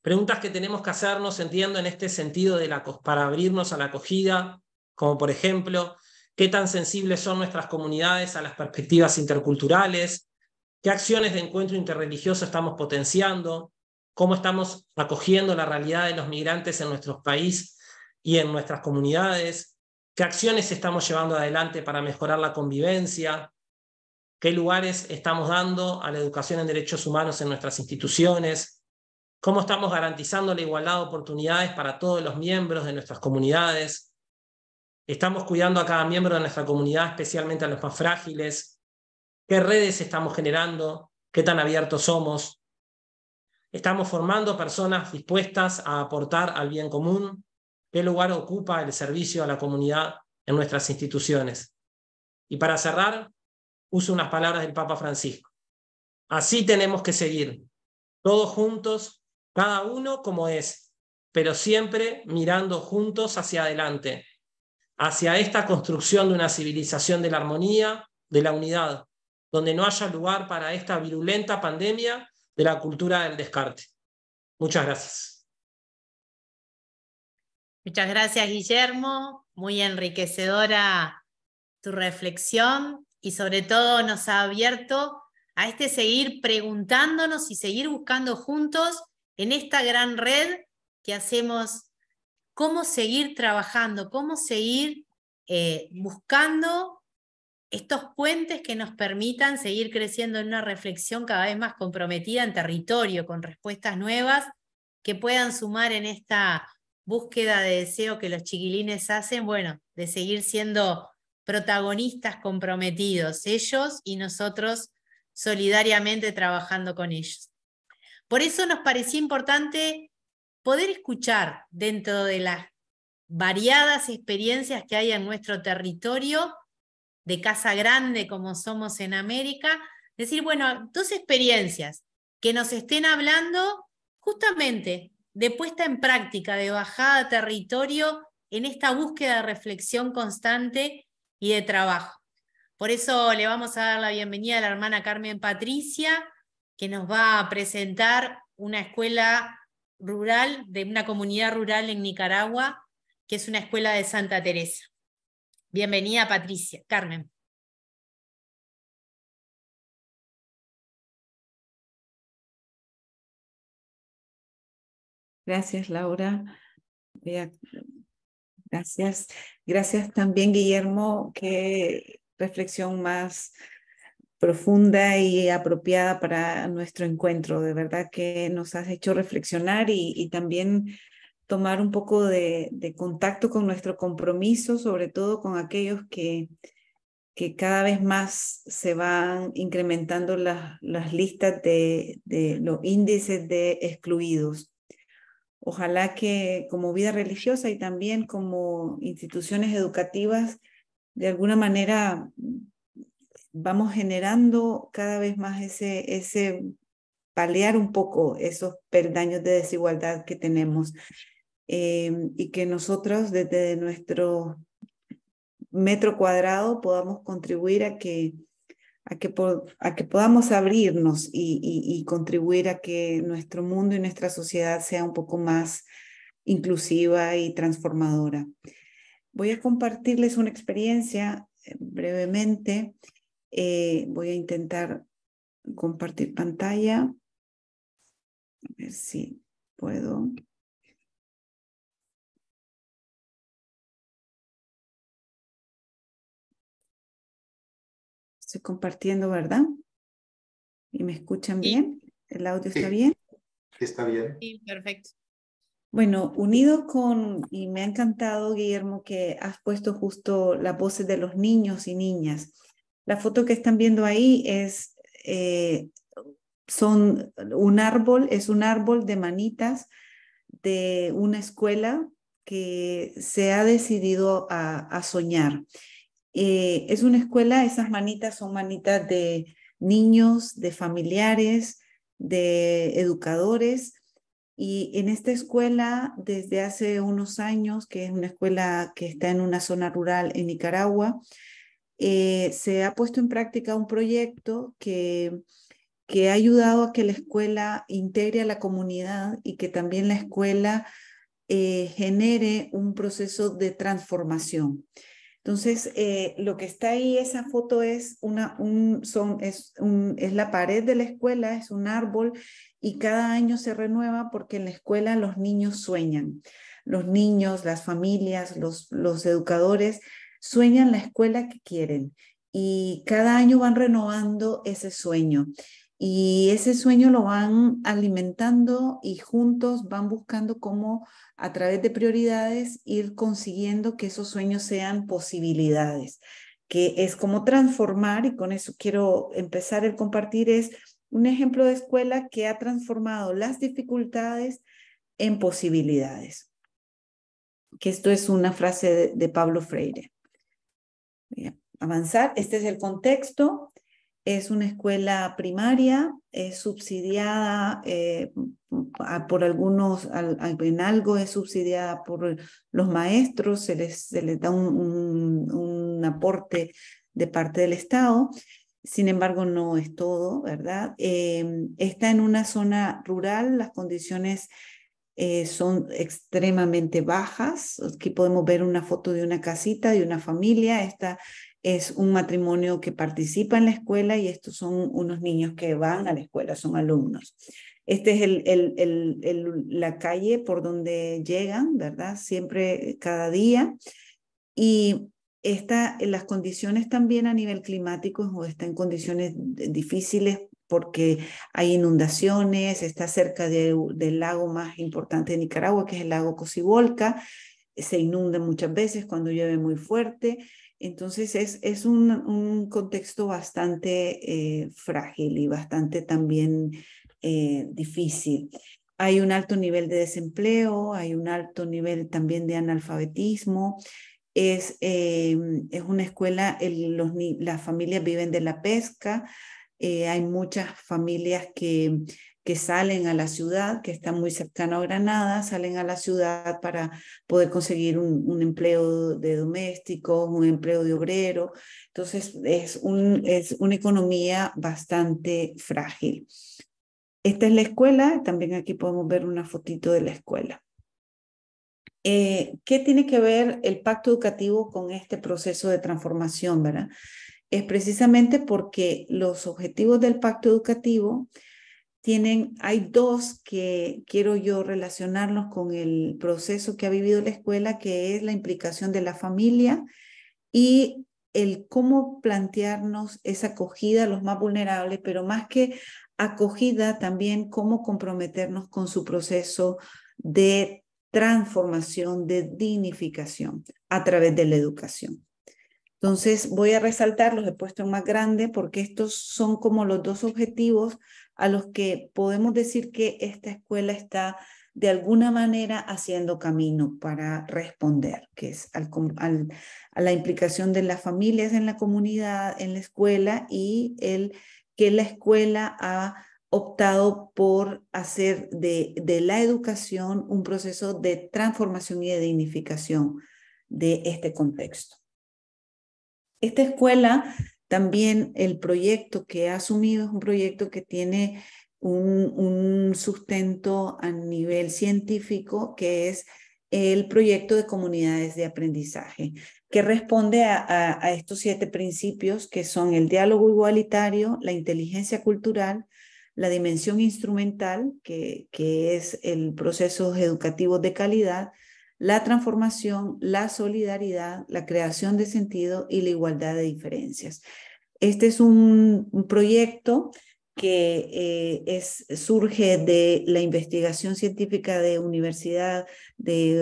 Preguntas que tenemos que hacernos, entiendo, en este sentido para abrirnos a la acogida, como por ejemplo, ¿qué tan sensibles son nuestras comunidades a las perspectivas interculturales? ¿Qué acciones de encuentro interreligioso estamos potenciando? ¿Cómo estamos acogiendo la realidad de los migrantes en nuestros países y en nuestras comunidades? ¿Qué acciones estamos llevando adelante para mejorar la convivencia? ¿Qué lugares estamos dando a la educación en derechos humanos en nuestras instituciones? ¿Cómo estamos garantizando la igualdad de oportunidades para todos los miembros de nuestras comunidades? ¿Estamos cuidando a cada miembro de nuestra comunidad, especialmente a los más frágiles? ¿Qué redes estamos generando? ¿Qué tan abiertos somos? ¿Estamos formando personas dispuestas a aportar al bien común? ¿Qué lugar ocupa el servicio a la comunidad en nuestras instituciones? Y para cerrar, uso unas palabras del Papa Francisco. Así tenemos que seguir, todos juntos, cada uno como es, pero siempre mirando juntos hacia adelante, hacia esta construcción de una civilización de la armonía, de la unidad, donde no haya lugar para esta virulenta pandemia de la cultura del descarte. Muchas gracias. Muchas gracias, Guillermo. Muy enriquecedora tu reflexión y sobre todo nos ha abierto a seguir preguntándonos y seguir buscando juntos en esta gran red que hacemos, cómo seguir trabajando, cómo seguir buscando estos puentes que nos permitan seguir creciendo en una reflexión cada vez más comprometida en territorio, con respuestas nuevas que puedan sumar en esta búsqueda de deseo que los chiquilines hacen, bueno, de seguir siendo protagonistas comprometidos, ellos y nosotros solidariamente trabajando con ellos. Por eso nos parecía importante poder escuchar dentro de las variadas experiencias que hay en nuestro territorio, de casa grande como somos en América, decir, bueno, dos experiencias que nos estén hablando justamente de puesta en práctica, de bajada a territorio en esta búsqueda de reflexión constante y de trabajo. Por eso le vamos a dar la bienvenida a la hermana Carmen Patricia, que nos va a presentar una escuela rural, de una comunidad rural en Nicaragua, que es una escuela de Santa Teresa. Bienvenida, Patricia. Carmen. Gracias, Laura. Gracias. Gracias también, Guillermo. Qué reflexión más profunda y apropiada para nuestro encuentro. De verdad que nos has hecho reflexionar y también tomar un poco de contacto con nuestro compromiso, sobre todo con aquellos que que cada vez más se van incrementando las listas de los índices de excluidos. Ojalá que como vida religiosa y también como instituciones educativas, de alguna manera vamos generando cada vez más ese paliar un poco esos peldaños de desigualdad que tenemos, y que nosotros desde nuestro metro cuadrado podamos contribuir a que podamos abrirnos y contribuir a que nuestro mundo y nuestra sociedad sea un poco más inclusiva y transformadora. Voy a compartirles una experiencia brevemente. Voy a intentar compartir pantalla. A ver si puedo. Estoy compartiendo, ¿verdad? ¿Y me escuchan bien? ¿El audio está bien? Está bien. Sí, perfecto. Bueno, unido con, y me ha encantado, Guillermo, que has puesto justo las voces de los niños y niñas. La foto que están viendo ahí es un árbol de manitas de una escuela que se ha decidido a soñar. Es una escuela, esas manitas son manitas de niños, de familiares, de educadores, y en esta escuela desde hace unos años, que es una escuela que está en una zona rural en Nicaragua, se ha puesto en práctica un proyecto que ha ayudado a que la escuela integre a la comunidad y que también la escuela genere un proceso de transformación. Entonces, lo que está ahí, esa foto es la pared de la escuela, es un árbol, y cada año se renueva porque en la escuela los niños sueñan. Los niños, las familias, los educadores sueñan la escuela que quieren, y cada año van renovando ese sueño. Y ese sueño lo van alimentando y juntos van buscando cómo, a través de prioridades, ir consiguiendo que esos sueños sean posibilidades, que es como transformar, y con eso quiero empezar el compartir, es un ejemplo de escuela que ha transformado las dificultades en posibilidades. Que esto es una frase de Pablo Freire. Voy a avanzar. Este es el contexto. Es una escuela primaria, es subsidiada por algunos, en algo es subsidiada por los maestros, se les da un aporte de parte del Estado. Sin embargo, no es todo, ¿verdad? Está en una zona rural, las condiciones son extremadamente bajas. Aquí podemos ver una foto de una casita, de una familia. Esta es un matrimonio que participa en la escuela, y estos son unos niños que van a la escuela, son alumnos. Este es la calle por donde llegan, ¿verdad? Siempre, cada día. Y las condiciones también a nivel climático, está en condiciones difíciles porque hay inundaciones, está cerca del lago más importante de Nicaragua, que es el lago Cocibolca. Se inunda muchas veces cuando llueve muy fuerte. Entonces es un contexto bastante frágil y bastante también difícil. Hay un alto nivel de desempleo, hay un alto nivel también de analfabetismo. Es una escuela, las familias viven de la pesca. Hay muchas familias que salen a la ciudad, que están muy cercano a Granada, salen a la ciudad para poder conseguir un empleo de doméstico, un empleo de obrero. Entonces es una economía bastante frágil. Esta es la escuela, también aquí podemos ver una fotito de la escuela. ¿Qué tiene que ver el pacto educativo con este proceso de transformación, verdad? Es precisamente porque los objetivos del pacto educativo hay dos que quiero yo relacionarlos con el proceso que ha vivido la escuela, que es la implicación de la familia y el cómo plantearnos esa acogida a los más vulnerables, pero más que acogida, también cómo comprometernos con su proceso de transformación, de dignificación a través de la educación. Entonces voy a resaltar, los he puesto en más grande porque estos son como los dos objetivos a los que podemos decir que esta escuela está de alguna manera haciendo camino para responder, que es a la implicación de las familias en la comunidad, en la escuela, y que la escuela ha optado por hacer de la educación un proceso de transformación y de dignificación de este contexto. Esta escuela, también el proyecto que ha asumido es un proyecto que tiene un sustento a nivel científico, que es el proyecto de comunidades de aprendizaje, que responde a estos 7 principios, que son el diálogo igualitario, la inteligencia cultural, la dimensión instrumental, que es el proceso educativo de calidad, la transformación, la solidaridad, la creación de sentido y la igualdad de diferencias. Este es un proyecto que surge de la investigación científica de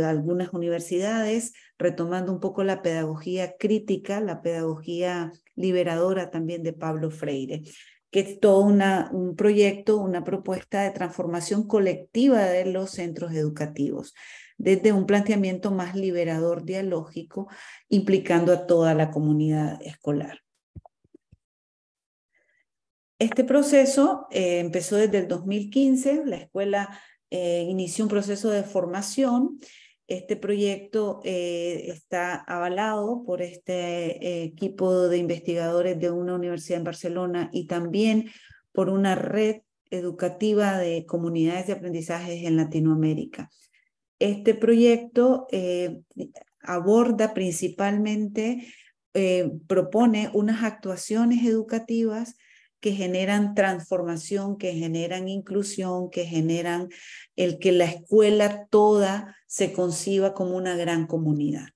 algunas universidades, retomando un poco la pedagogía crítica, la pedagogía liberadora también de Pablo Freire, que es todo un proyecto, una propuesta de transformación colectiva de los centros educativos, desde un planteamiento más liberador dialógico, implicando a toda la comunidad escolar. Este proceso empezó desde el 2015, la escuela inició un proceso de formación. Este proyecto está avalado por este equipo de investigadores de una universidad en Barcelona y también por una red educativa de comunidades de aprendizaje en Latinoamérica. Este proyecto aborda principalmente, propone unas actuaciones educativas que generan transformación, que generan inclusión, que generan el que la escuela toda se conciba como una gran comunidad.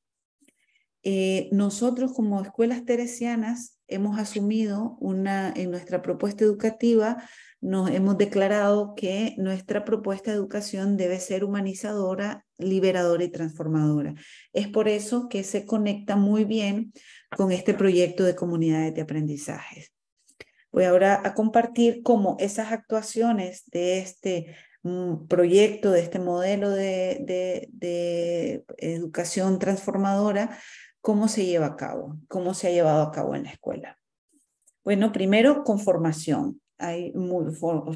Nosotros como escuelas teresianas hemos asumido en nuestra propuesta educativa, nos hemos declarado que nuestra propuesta de educación debe ser humanizadora, liberadora y transformadora. Es por eso que se conecta muy bien con este proyecto de comunidades de aprendizaje. Voy ahora a compartir cómo esas actuaciones de este proyecto, de este modelo de educación transformadora, cómo se lleva a cabo, cómo se ha llevado a cabo en la escuela. Bueno, primero con formación,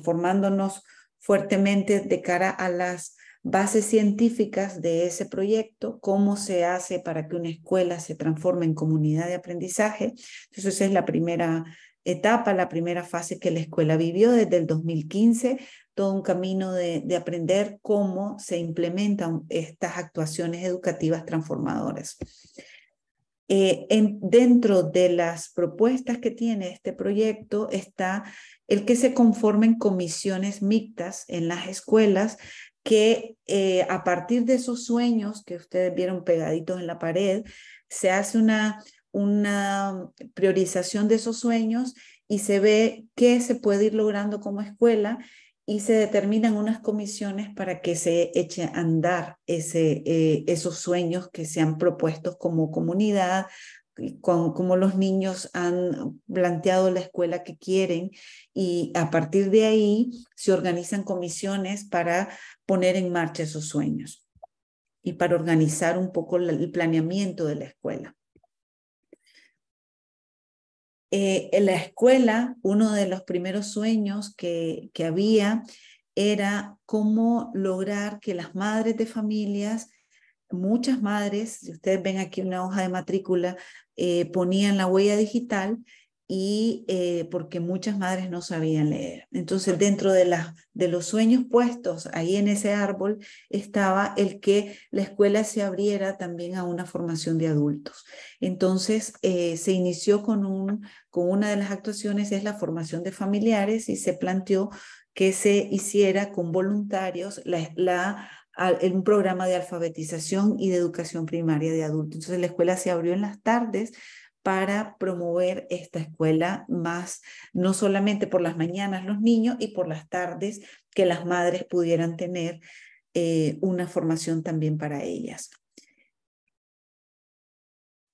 formándonos fuertemente de cara a las bases científicas de ese proyecto, cómo se hace para que una escuela se transforme en comunidad de aprendizaje. Entonces esa es la primera etapa, la primera fase que la escuela vivió desde el 2015, todo un camino de aprender cómo se implementan estas actuaciones educativas transformadoras. Dentro de las propuestas que tiene este proyecto está el que se conformen comisiones mixtas en las escuelas que a partir de esos sueños que ustedes vieron pegaditos en la pared, se hace una priorización de esos sueños y se ve qué se puede ir logrando como escuela y se determinan unas comisiones para que se eche a andar esos sueños que se han propuesto como comunidad, como los niños han planteado la escuela que quieren, y a partir de ahí se organizan comisiones para poner en marcha esos sueños y para organizar un poco el planeamiento de la escuela. En la escuela, uno de los primeros sueños que había era cómo lograr que las madres de familias, muchas madres, si ustedes ven aquí una hoja de matrícula, ponían la huella digital y porque muchas madres no sabían leer. Entonces, dentro de los sueños puestos ahí en ese árbol estaba el que la escuela se abriera también a una formación de adultos. Entonces, se inició con una de las actuaciones, es la formación de familiares, y se planteó que se hiciera con voluntarios un programa de alfabetización y de educación primaria de adultos. Entonces, la escuela se abrió en las tardes para promover esta escuela más, no solamente por las mañanas los niños y por las tardes que las madres pudieran tener una formación también para ellas.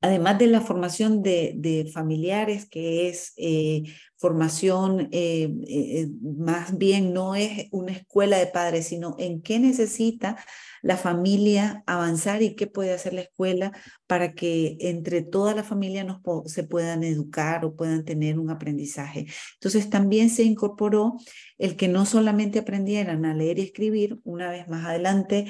además de la formación de familiares, que es formación, más bien no es una escuela de padres, sino en qué necesita la familia avanzar y qué puede hacer la escuela para que entre toda la familia se puedan educar o puedan tener un aprendizaje. Entonces también se incorporó el que no solamente aprendieran a leer y escribir. Una vez más adelante,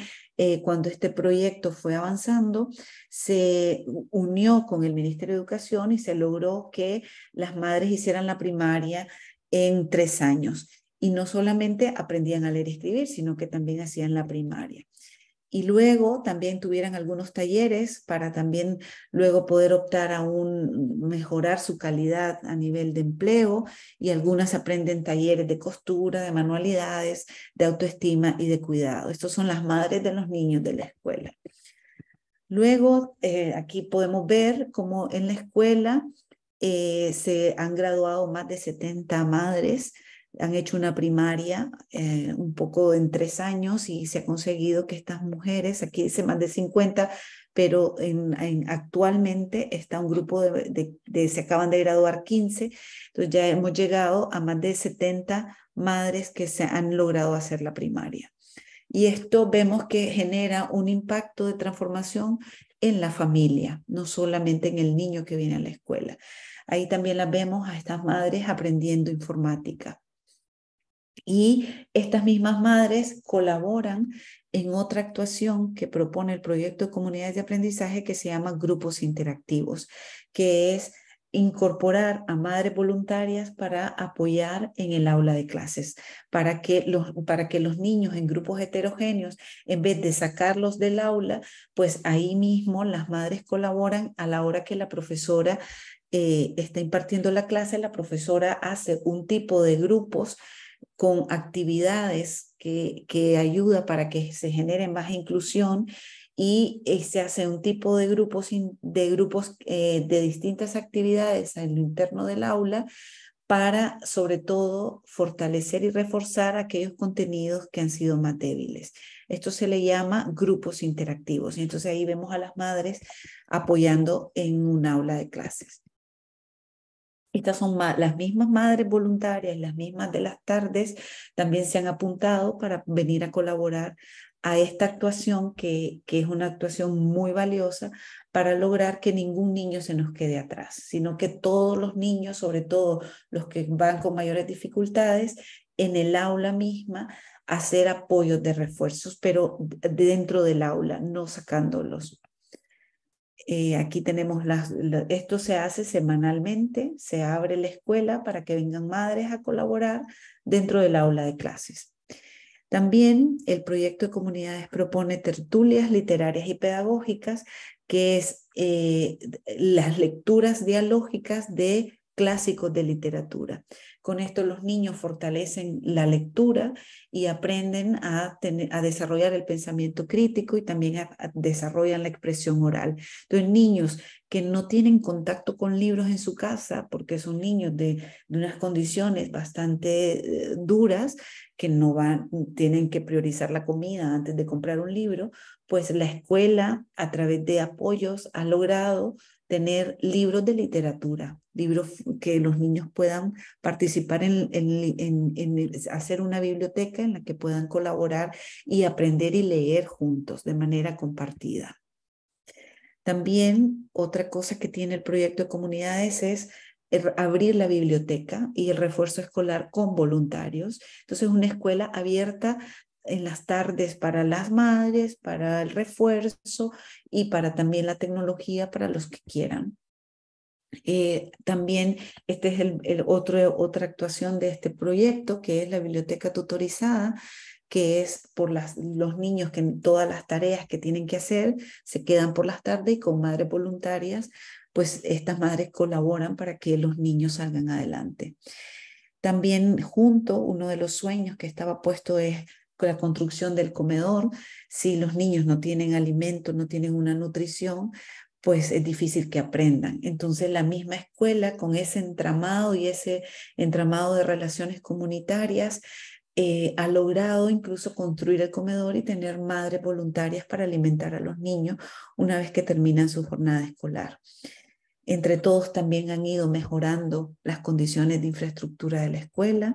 cuando este proyecto fue avanzando, se unió con el Ministerio de Educación y se logró que las madres hicieran la primaria en 3 años. Y no solamente aprendían a leer y escribir, sino que también hacían la primaria. Y luego también tuvieran algunos talleres para también luego poder optar a mejorar su calidad a nivel de empleo, y algunas aprenden talleres de costura, de manualidades, de autoestima y de cuidado. Estos son las madres de los niños de la escuela. Luego aquí podemos ver cómo en la escuela se han graduado más de 70 madres. Han hecho una primaria un poco en 3 años y se ha conseguido que estas mujeres, aquí dice más de 50, pero actualmente está un grupo se acaban de graduar 15, entonces ya hemos llegado a más de 70 madres que se han logrado hacer la primaria. Y esto vemos que genera un impacto de transformación en la familia, no solamente en el niño que viene a la escuela. Ahí también las vemos a estas madres aprendiendo informática. Y estas mismas madres colaboran en otra actuación que propone el proyecto de comunidades de aprendizaje, que se llama grupos interactivos, que es incorporar a madres voluntarias para apoyar en el aula de clases, para que los niños en grupos heterogéneos, en vez de sacarlos del aula, pues ahí mismo las madres colaboran a la hora que la profesora está impartiendo la clase. La profesora hace un tipo de grupos con actividades que ayuda para que se genere más inclusión, y se hace un tipo de grupos de distintas actividades en lo interno del aula para, sobre todo, fortalecer y reforzar aquellos contenidos que han sido más débiles. Esto se le llama grupos interactivos, y entonces ahí vemos a las madres apoyando en un aula de clases. Estas son las mismas madres voluntarias, las mismas de las tardes, también se han apuntado para venir a colaborar a esta actuación que es una actuación muy valiosa para lograr que ningún niño se nos quede atrás, sino que todos los niños, sobre todo los que van con mayores dificultades, en el aula misma, hacer apoyos de refuerzos, pero dentro del aula, no sacándolos. Aquí tenemos esto se hace semanalmente, se abre la escuela para que vengan madres a colaborar dentro del aula de clases. También el proyecto de comunidades propone tertulias literarias y pedagógicas, que es las lecturas dialógicas de clásicos de literatura. Con esto los niños fortalecen la lectura y aprenden a desarrollar el pensamiento crítico, y también desarrollan la expresión oral. Entonces, niños que no tienen contacto con libros en su casa, porque son niños de unas condiciones bastante duras, que tienen que priorizar la comida antes de comprar un libro, pues la escuela, a través de apoyos, ha logrado tener libros de literatura, libros que los niños puedan participar en hacer una biblioteca en la que puedan colaborar y aprender y leer juntos de manera compartida. También otra cosa que tiene el proyecto de comunidades es abrir la biblioteca y el refuerzo escolar con voluntarios. Entonces, una escuela abierta en las tardes para las madres, para el refuerzo y para también la tecnología para los que quieran. También esta es otra actuación de este proyecto, que es la biblioteca tutorizada, que es por los niños que todas las tareas que tienen que hacer se quedan por las tardes, y con madres voluntarias, pues estas madres colaboran para que los niños salgan adelante. También uno de los sueños que estaba puesto es la construcción del comedor. Si los niños no tienen alimento, no tienen una nutrición, pues es difícil que aprendan. Entonces la misma escuela, con ese entramado y ese entramado de relaciones comunitarias, ha logrado incluso construir el comedor y tener madres voluntarias para alimentar a los niños una vez que terminan su jornada escolar. Entre todos también han ido mejorando las condiciones de infraestructura de la escuela.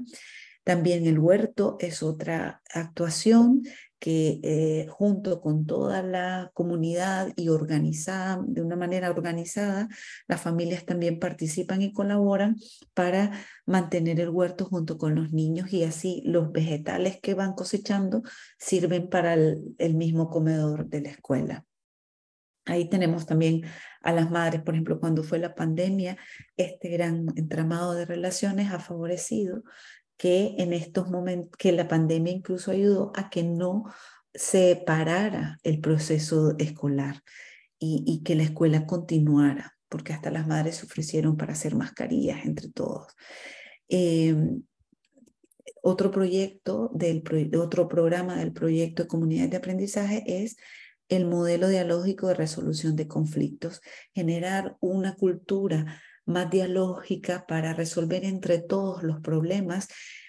También el huerto es otra actuación que junto con toda la comunidad y organizada, de una manera organizada, las familias también participan y colaboran para mantener el huerto junto con los niños, y así los vegetales que van cosechando sirven para el mismo comedor de la escuela. Ahí tenemos también a las madres, por ejemplo, cuando fue la pandemia, este gran entramado de relaciones ha favorecido que en estos momentos, que la pandemia incluso ayudó a que no se parara el proceso escolar y que la escuela continuara, porque hasta las madres se ofrecieron para hacer mascarillas entre todos. Otro proyecto otro programa del proyecto de comunidades de aprendizaje es el modelo dialógico de resolución de conflictos, generar una cultura más dialógica para resolver entre todos los problemas.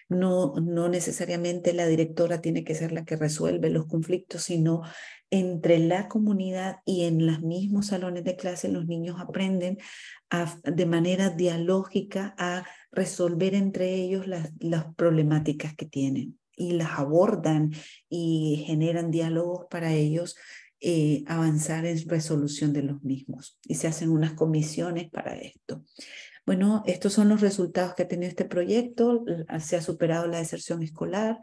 No necesariamente la directora tiene que ser la que resuelve los conflictos, sino entre la comunidad y en los mismos salones de clase los niños aprenden de manera dialógica a resolver entre ellos las problemáticas que tienen y las abordan y generan diálogos para ellos avanzar en resolución de los mismos, y se hacen unas comisiones para esto. Bueno, estos son los resultados que ha tenido este proyecto. Se ha superado la deserción escolar,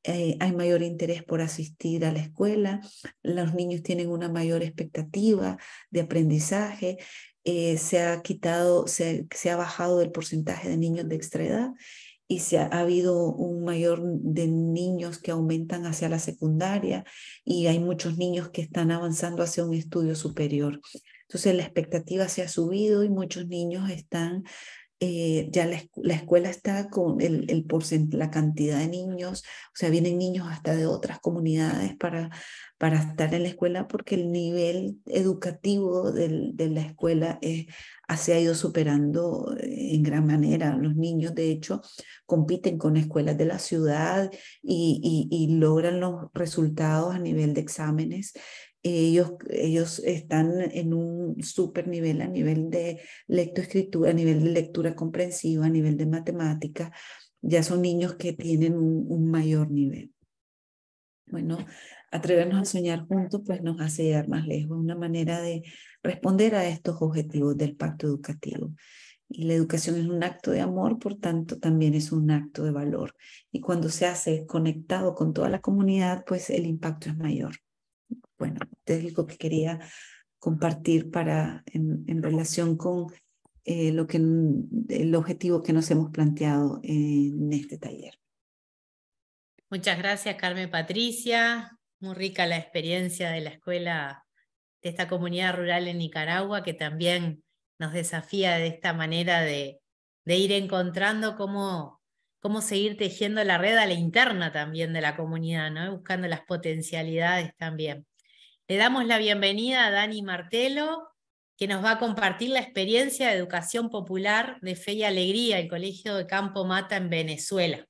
hay mayor interés por asistir a la escuela, los niños tienen una mayor expectativa de aprendizaje, se ha bajado el porcentaje de niños de extraedad y ha habido un mayor de niños que aumentan hacia la secundaria, y hay muchos niños que están avanzando hacia un estudio superior. Entonces la expectativa se ha subido y muchos niños están, ya la escuela está con la cantidad de niños, o sea, vienen niños hasta de otras comunidades para estar en la escuela, porque el nivel educativo de la escuela se ha ido superando en gran manera. Los niños, de hecho, compiten con escuelas de la ciudad y logran los resultados a nivel de exámenes. Ellos están en un super nivel a nivel de lectoescritura, a nivel de lectura comprensiva, a nivel de matemática. Ya son niños que tienen un mayor nivel. Bueno, atrevernos a soñar juntos pues nos hace llegar más lejos, una manera de responder a estos objetivos del pacto educativo. Y la educación es un acto de amor, por tanto también es un acto de valor. Y cuando se hace conectado con toda la comunidad, pues el impacto es mayor. Bueno, te digo que quería compartir en relación con el objetivo que nos hemos planteado en este taller. Muchas gracias, Carmen Patricia. Muy rica la experiencia de la escuela de esta comunidad rural en Nicaragua, que también nos desafía de esta manera de ir encontrando cómo seguir tejiendo la red a la interna también de la comunidad, ¿no? Buscando las potencialidades también. Le damos la bienvenida a Dani Martelo, que nos va a compartir la experiencia de educación popular de Fe y Alegría, el Colegio de Campo Mata en Venezuela.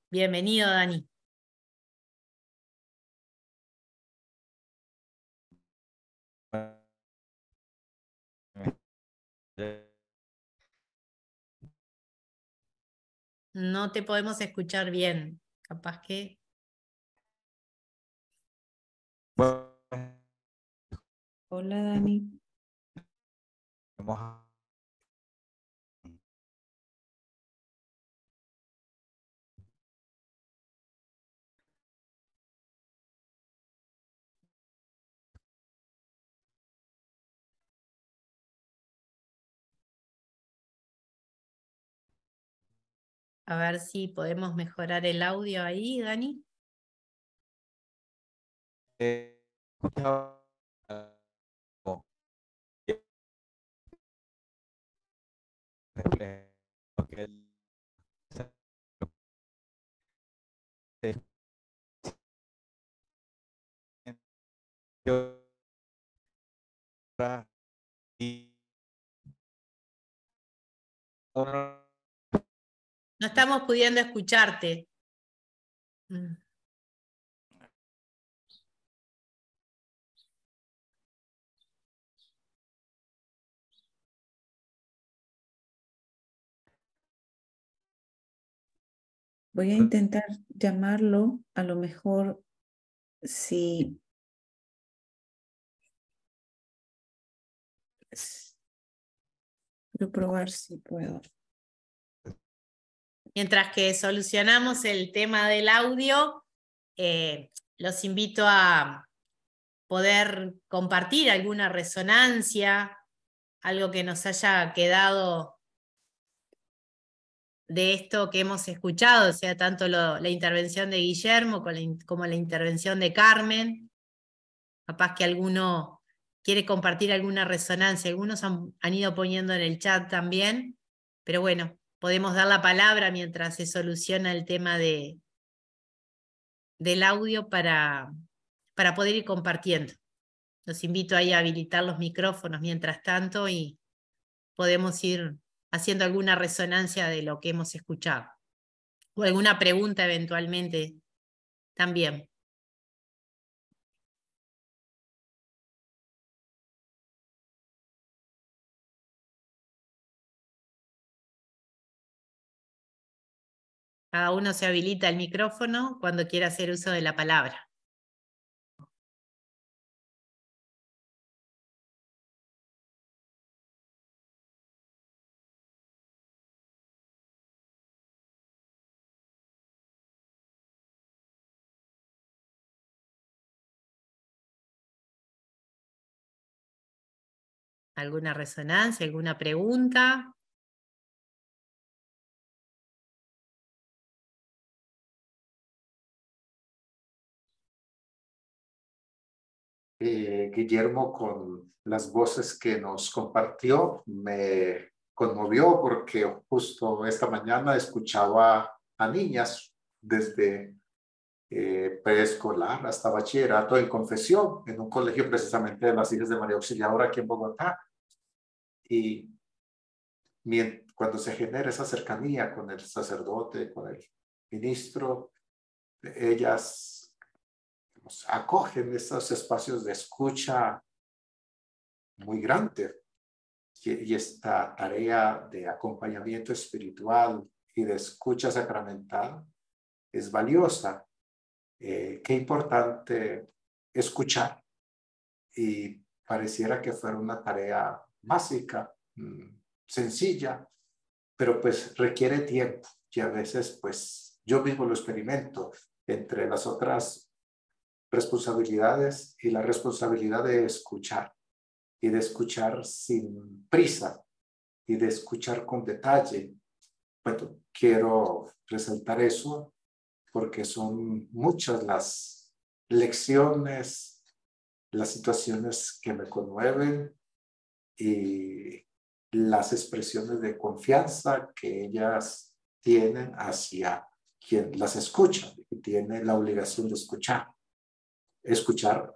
Bienvenido, Dani. No te podemos escuchar bien. Capaz que... Hola, Dani. A ver si podemos mejorar el audio ahí, Dani. No estamos pudiendo escucharte. Mm. Voy a intentar llamarlo, a lo mejor si... Quiero probar si puedo. Mientras que solucionamos el tema del audio, los invito a poder compartir alguna resonancia, algo que nos haya quedado de esto que hemos escuchado, o sea, tanto la intervención de Guillermo como la intervención de Carmen. Capaz que alguno quiere compartir alguna resonancia, algunos han ido poniendo en el chat también, pero bueno, podemos dar la palabra mientras se soluciona el tema del audio para poder ir compartiendo. Los invito ahí a habilitar los micrófonos mientras tanto y podemos ir haciendo alguna resonancia de lo que hemos escuchado. O alguna pregunta eventualmente también. Cada uno se habilita el micrófono cuando quiera hacer uso de la palabra. ¿Alguna resonancia, alguna pregunta? Guillermo, con las voces que nos compartió, me conmovió porque justo esta mañana escuchaba a niñas desde preescolar hasta bachillerato en confesión, en un colegio precisamente de las Hijas de María Auxiliadora aquí en Bogotá. Y cuando se genera esa cercanía con el sacerdote, con el ministro, ellas acogen estos espacios de escucha muy grandes, y esta tarea de acompañamiento espiritual y de escucha sacramental es valiosa. Qué importante escuchar, y pareciera que fuera una tarea básica, sencilla, pero pues requiere tiempo, y a veces pues yo mismo lo experimento entre las otras responsabilidades y la responsabilidad de escuchar, y de escuchar sin prisa, y de escuchar con detalle. Bueno, quiero resaltar eso porque son muchas las lecciones, las situaciones que me conmueven y las expresiones de confianza que ellas tienen hacia quien las escucha y tiene la obligación de escuchar. Escuchar.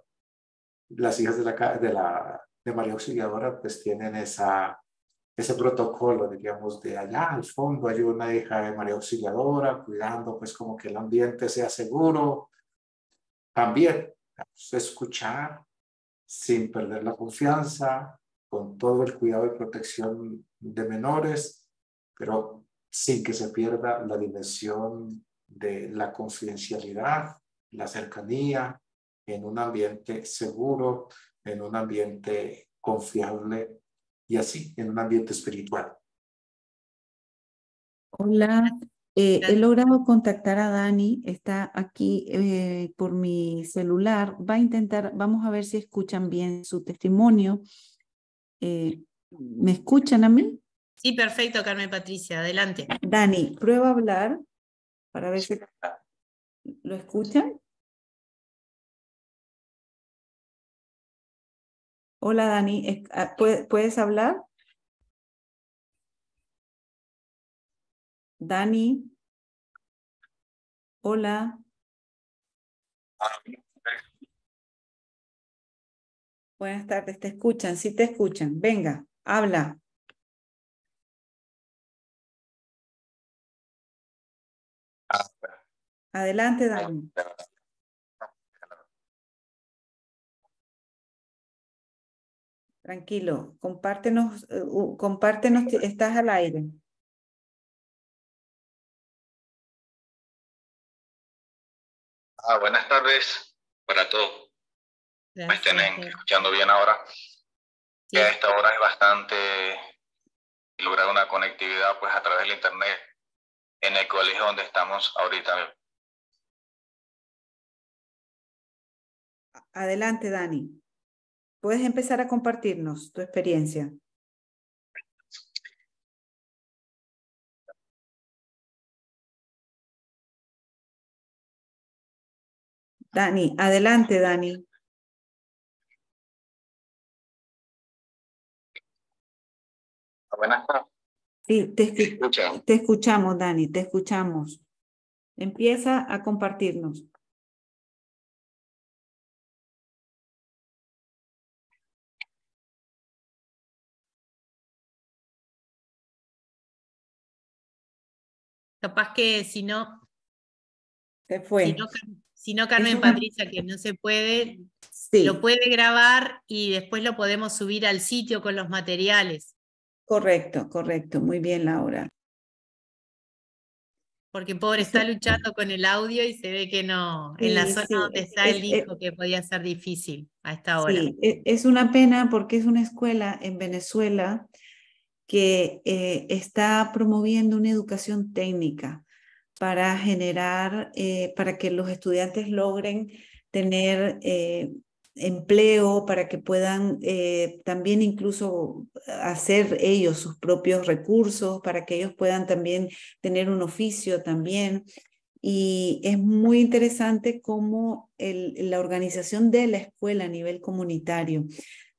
Las hijas de María Auxiliadora pues tienen ese protocolo, diríamos, de allá al fondo hay una hija de María Auxiliadora cuidando pues como que el ambiente sea seguro. También escuchar sin perder la confianza, con todo el cuidado y protección de menores, pero sin que se pierda la dimensión de la confidencialidad, la cercanía, en un ambiente seguro, en un ambiente confiable y así, en un ambiente espiritual. Hola, he logrado contactar a Dani, está aquí por mi celular, vamos a ver si escuchan bien su testimonio. ¿Me escuchan a mí? Sí, perfecto, Carmen Patricia, adelante. Dani, prueba a hablar para ver si lo escuchan. Hola Dani, ¿puedes hablar? Dani. Hola. Buenas tardes, ¿te escuchan? Sí te escuchan. Venga, habla. Adelante, Dani. Tranquilo, compártenos, estás al aire. Buenas tardes para todos. ¿Me estén escuchando bien ahora? Sí. Que a esta hora es bastante lograr una conectividad pues a través del internet en el colegio donde estamos ahorita. Adelante, Dani. Puedes empezar a compartirnos tu experiencia. Dani, adelante, Dani. Buenas tardes. Sí, te escuchamos, Dani, te escuchamos. Empieza a compartirnos. Capaz que si no, se fue. Si no Carmen Patricia, que no se puede, sí. Lo puede grabar y después lo podemos subir al sitio con los materiales. Correcto, correcto. Muy bien, Laura. Porque pobre está luchando con el audio y se ve que no, sí, en la zona sí, donde está él dijo que podía ser difícil a esta hora. Sí, es una pena porque es una escuela en Venezuela que está promoviendo una educación técnica para generar, para que los estudiantes logren tener empleo, para que puedan también incluso hacer ellos sus propios recursos, para que ellos puedan también tener un oficio también. Y es muy interesante cómo la organización de la escuela a nivel comunitario.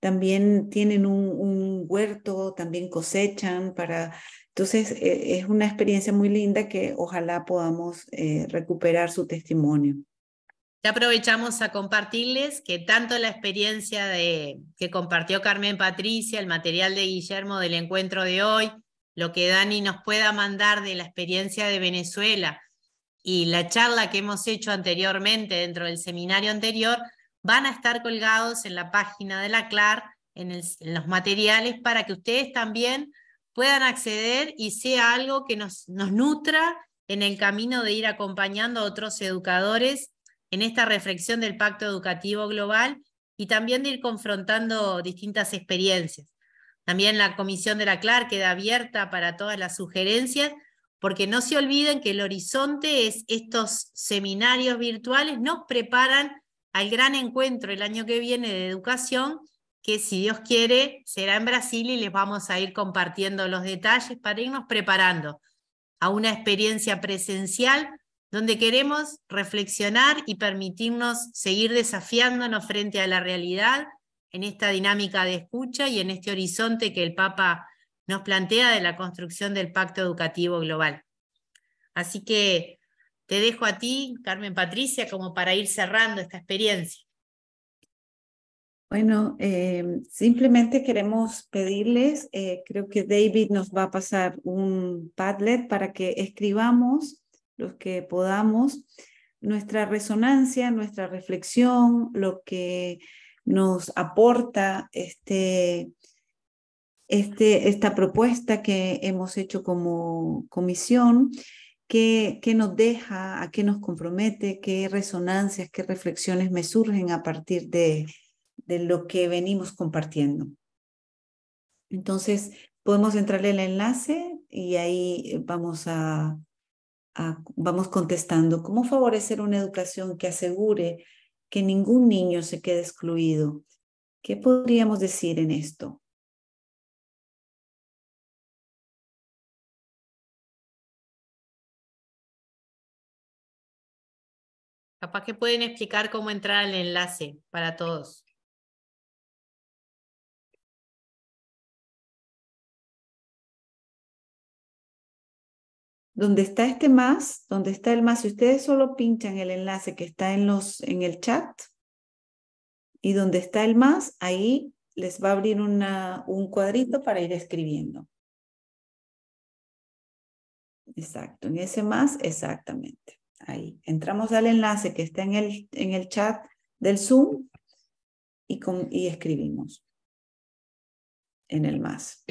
También tienen un huerto, también cosechan para... Entonces, es una experiencia muy linda que ojalá podamos recuperar su testimonio. Ya aprovechamos a compartirles que tanto la experiencia que compartió Carmen Patricia, el material de Guillermo del encuentro de hoy, lo que Dani nos pueda mandar de la experiencia de Venezuela y la charla que hemos hecho anteriormente dentro del seminario anterior, van a estar colgados en la página de la CLAR, en los materiales, para que ustedes también puedan acceder y sea algo que nos nutra en el camino de ir acompañando a otros educadores en esta reflexión del Pacto Educativo Global y también de ir confrontando distintas experiencias. También la comisión de la CLAR queda abierta para todas las sugerencias, porque no se olviden que el horizonte es estos seminarios virtuales, nos preparan al gran encuentro el año que viene de educación, que si Dios quiere será en Brasil y les vamos a ir compartiendo los detalles para irnos preparando a una experiencia presencial donde queremos reflexionar y permitirnos seguir desafiándonos frente a la realidad en esta dinámica de escucha y en este horizonte que el Papa nos plantea de la construcción del Pacto Educativo Global. Así que te dejo a ti, Carmen Patricia, como para ir cerrando esta experiencia. Bueno, simplemente queremos pedirles, creo que David nos va a pasar un Padlet para que escribamos los que podamos nuestra resonancia, nuestra reflexión, lo que nos aporta esta propuesta que hemos hecho como comisión, qué nos deja, a qué nos compromete, qué resonancias, qué reflexiones me surgen a partir de lo que venimos compartiendo. Entonces, podemos entrarle el enlace y ahí vamos contestando. ¿Cómo favorecer una educación que asegure que ningún niño se quede excluido? ¿Qué podríamos decir en esto? Capaz que pueden explicar cómo entrar al enlace para todos. Donde está donde está el más, si ustedes solo pinchan el enlace que está en el chat, y donde está el más, ahí les va a abrir un cuadrito para ir escribiendo. Exacto, en ese más, exactamente. Ahí. Entramos al enlace que está en el chat del Zoom y escribimos en el más.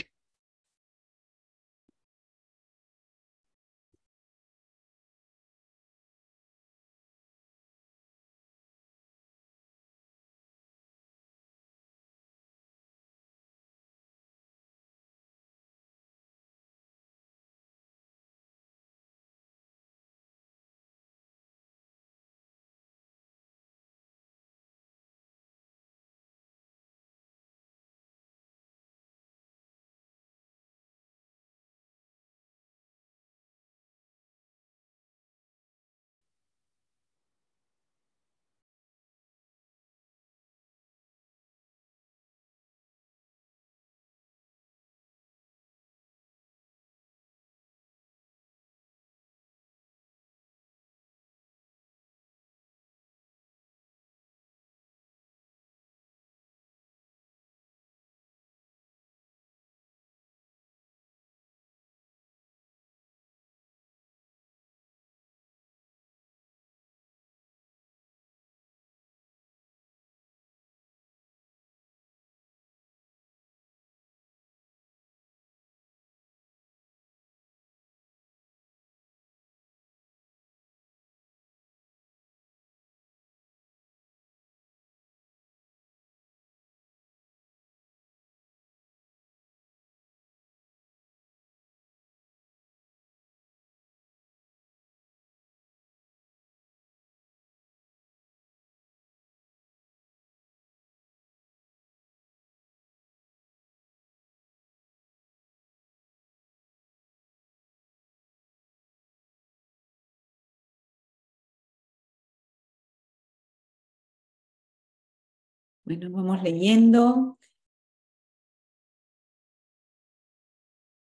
Bueno, vamos leyendo.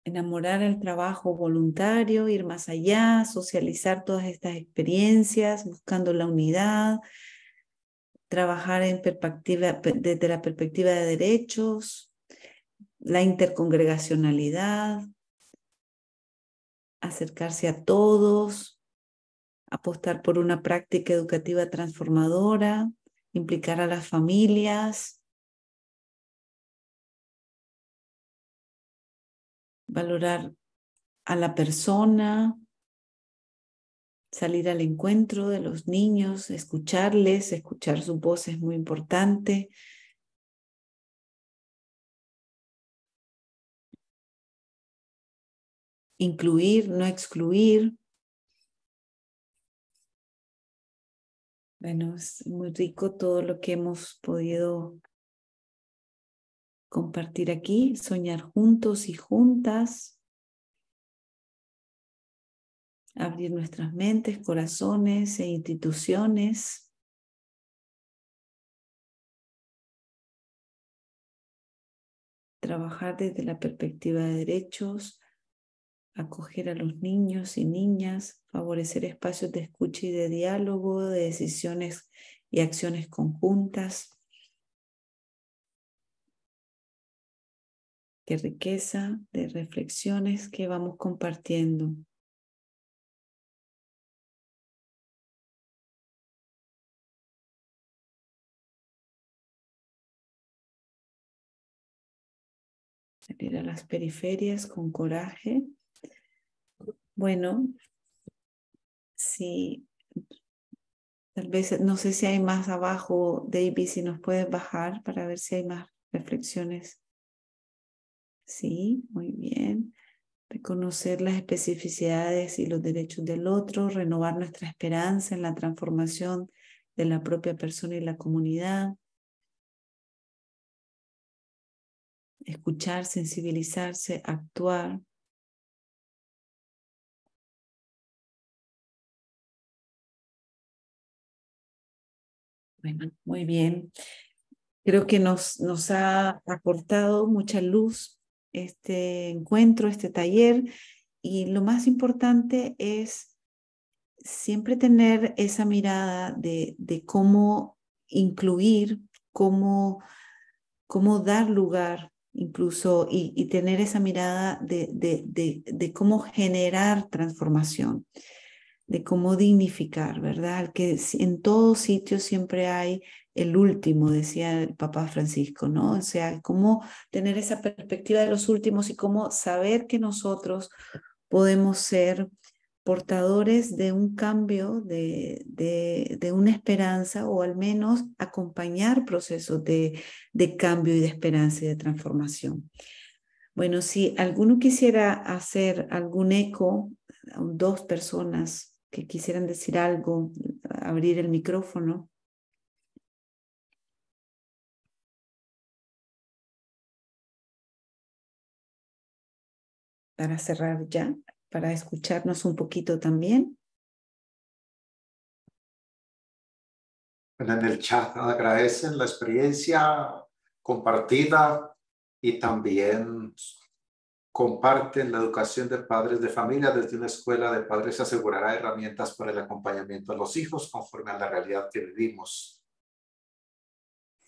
Enamorar el trabajo voluntario, ir más allá, socializar todas estas experiencias, buscando la unidad, trabajar desde la perspectiva de derechos, la intercongregacionalidad, acercarse a todos, apostar por una práctica educativa transformadora, implicar a las familias, valorar a la persona, salir al encuentro de los niños, escucharles, escuchar su voz es muy importante. Incluir, no excluir. Bueno, es muy rico todo lo que hemos podido compartir aquí, soñar juntos y juntas, abrir nuestras mentes, corazones e instituciones. Trabajar desde la perspectiva de derechos, acoger a los niños y niñas, favorecer espacios de escucha y de diálogo, de decisiones y acciones conjuntas. Qué riqueza de reflexiones que vamos compartiendo. Salir a las periferias con coraje. Bueno, sí, tal vez, no sé si hay más abajo, David, si nos puedes bajar para ver si hay más reflexiones. Sí, muy bien. Reconocer las especificidades y los derechos del otro, renovar nuestra esperanza en la transformación de la propia persona y la comunidad. Escuchar, sensibilizarse, actuar. Bueno, muy bien. Creo que nos ha aportado mucha luz este encuentro, este taller, y lo más importante es siempre tener esa mirada de cómo incluir, cómo dar lugar incluso y tener esa mirada de cómo generar transformación. cómo dignificar, ¿verdad? Que en todo sitio siempre hay el último, decía el Papa Francisco, ¿no? O sea, cómo tener esa perspectiva de los últimos y cómo saber que nosotros podemos ser portadores de un cambio, de una esperanza, o al menos acompañar procesos de cambio y de esperanza y de transformación. Bueno, si alguno quisiera hacer algún eco, dos personas que quisieran decir algo, abrir el micrófono. Para cerrar ya, para escucharnos un poquito también. En el chat agradecen la experiencia compartida y también comparten la educación de padres de familia. Desde una escuela de padres se asegurará herramientas para el acompañamiento a los hijos conforme a la realidad que vivimos.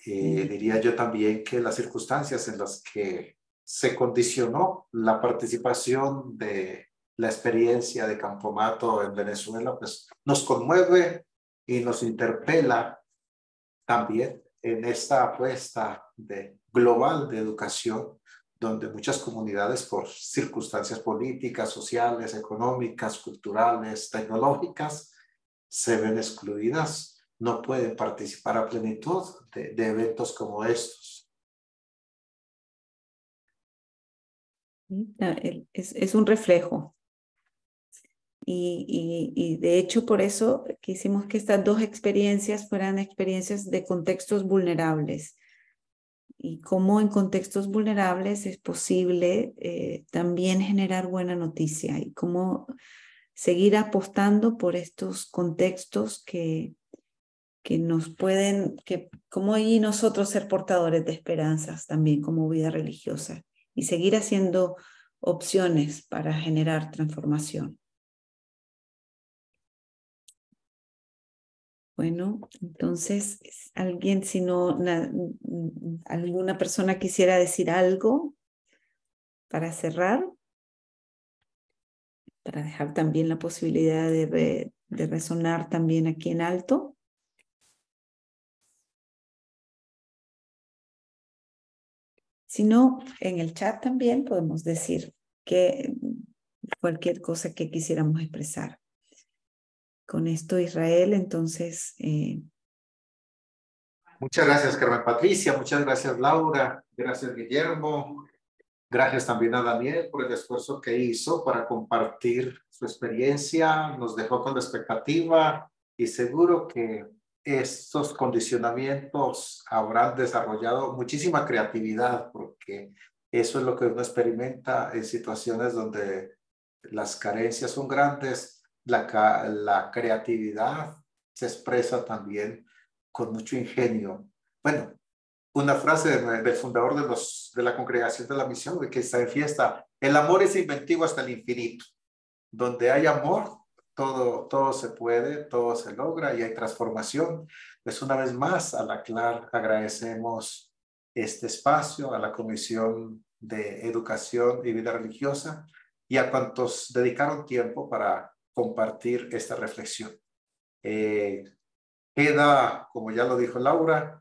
Diría yo también que las circunstancias en las que se condicionó la participación de la experiencia de Campomato en Venezuela, pues nos conmueve y nos interpela también en esta apuesta global de educación, donde muchas comunidades por circunstancias políticas, sociales, económicas, culturales, tecnológicas, se ven excluidas, no pueden participar a plenitud de eventos como estos. Es un reflejo. Y de hecho por eso quisimos que estas dos experiencias fueran experiencias de contextos vulnerables. Y cómo en contextos vulnerables es posible también generar buena noticia, y cómo seguir apostando por estos contextos que nos pueden, cómo ahí nosotros ser portadores de esperanzas también como vida religiosa, y seguir haciendo opciones para generar transformación. Bueno, entonces, alguien, si no, alguna persona quisiera decir algo para cerrar, para dejar también la posibilidad de resonar también aquí en alto. Si no, en el chat también podemos decir cualquier cosa que quisiéramos expresar. Con esto, Israel, entonces... Muchas gracias, Carmen Patricia. Muchas gracias, Laura. Gracias, Guillermo. Gracias también a Daniel por el esfuerzo que hizo para compartir su experiencia. Nos dejó con la expectativa y seguro que estos condicionamientos habrán desarrollado muchísima creatividad, porque eso es lo que uno experimenta en situaciones donde las carencias son grandes. La creatividad se expresa también con mucho ingenio. Bueno, una frase del fundador de la Congregación de la Misión, que está en fiesta: el amor es inventivo hasta el infinito. Donde hay amor, todo se puede, todo se logra y hay transformación. Pues una vez más a la CLAR agradecemos este espacio, a la Comisión de Educación y Vida Religiosa y a cuantos dedicaron tiempo para compartir esta reflexión. Queda, como ya lo dijo Laura,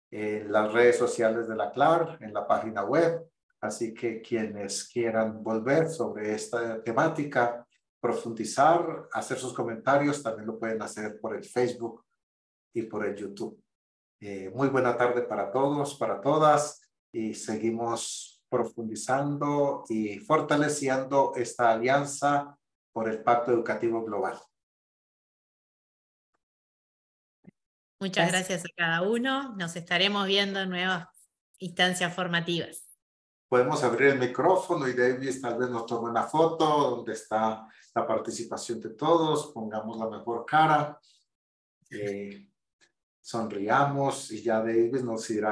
en las redes sociales de la CLAR, en la página web, así que quienes quieran volver sobre esta temática, profundizar, hacer sus comentarios, también lo pueden hacer por el Facebook y por el YouTube. Muy buena tarde para todos, para todas, y seguimos profundizando y fortaleciendo esta alianza por el Pacto Educativo Global. Muchas gracias a cada uno. Nos estaremos viendo en nuevas instancias formativas. Podemos abrir el micrófono y David tal vez nos tome una foto donde está la participación de todos. Pongamos la mejor cara. Sonriamos y ya David nos irá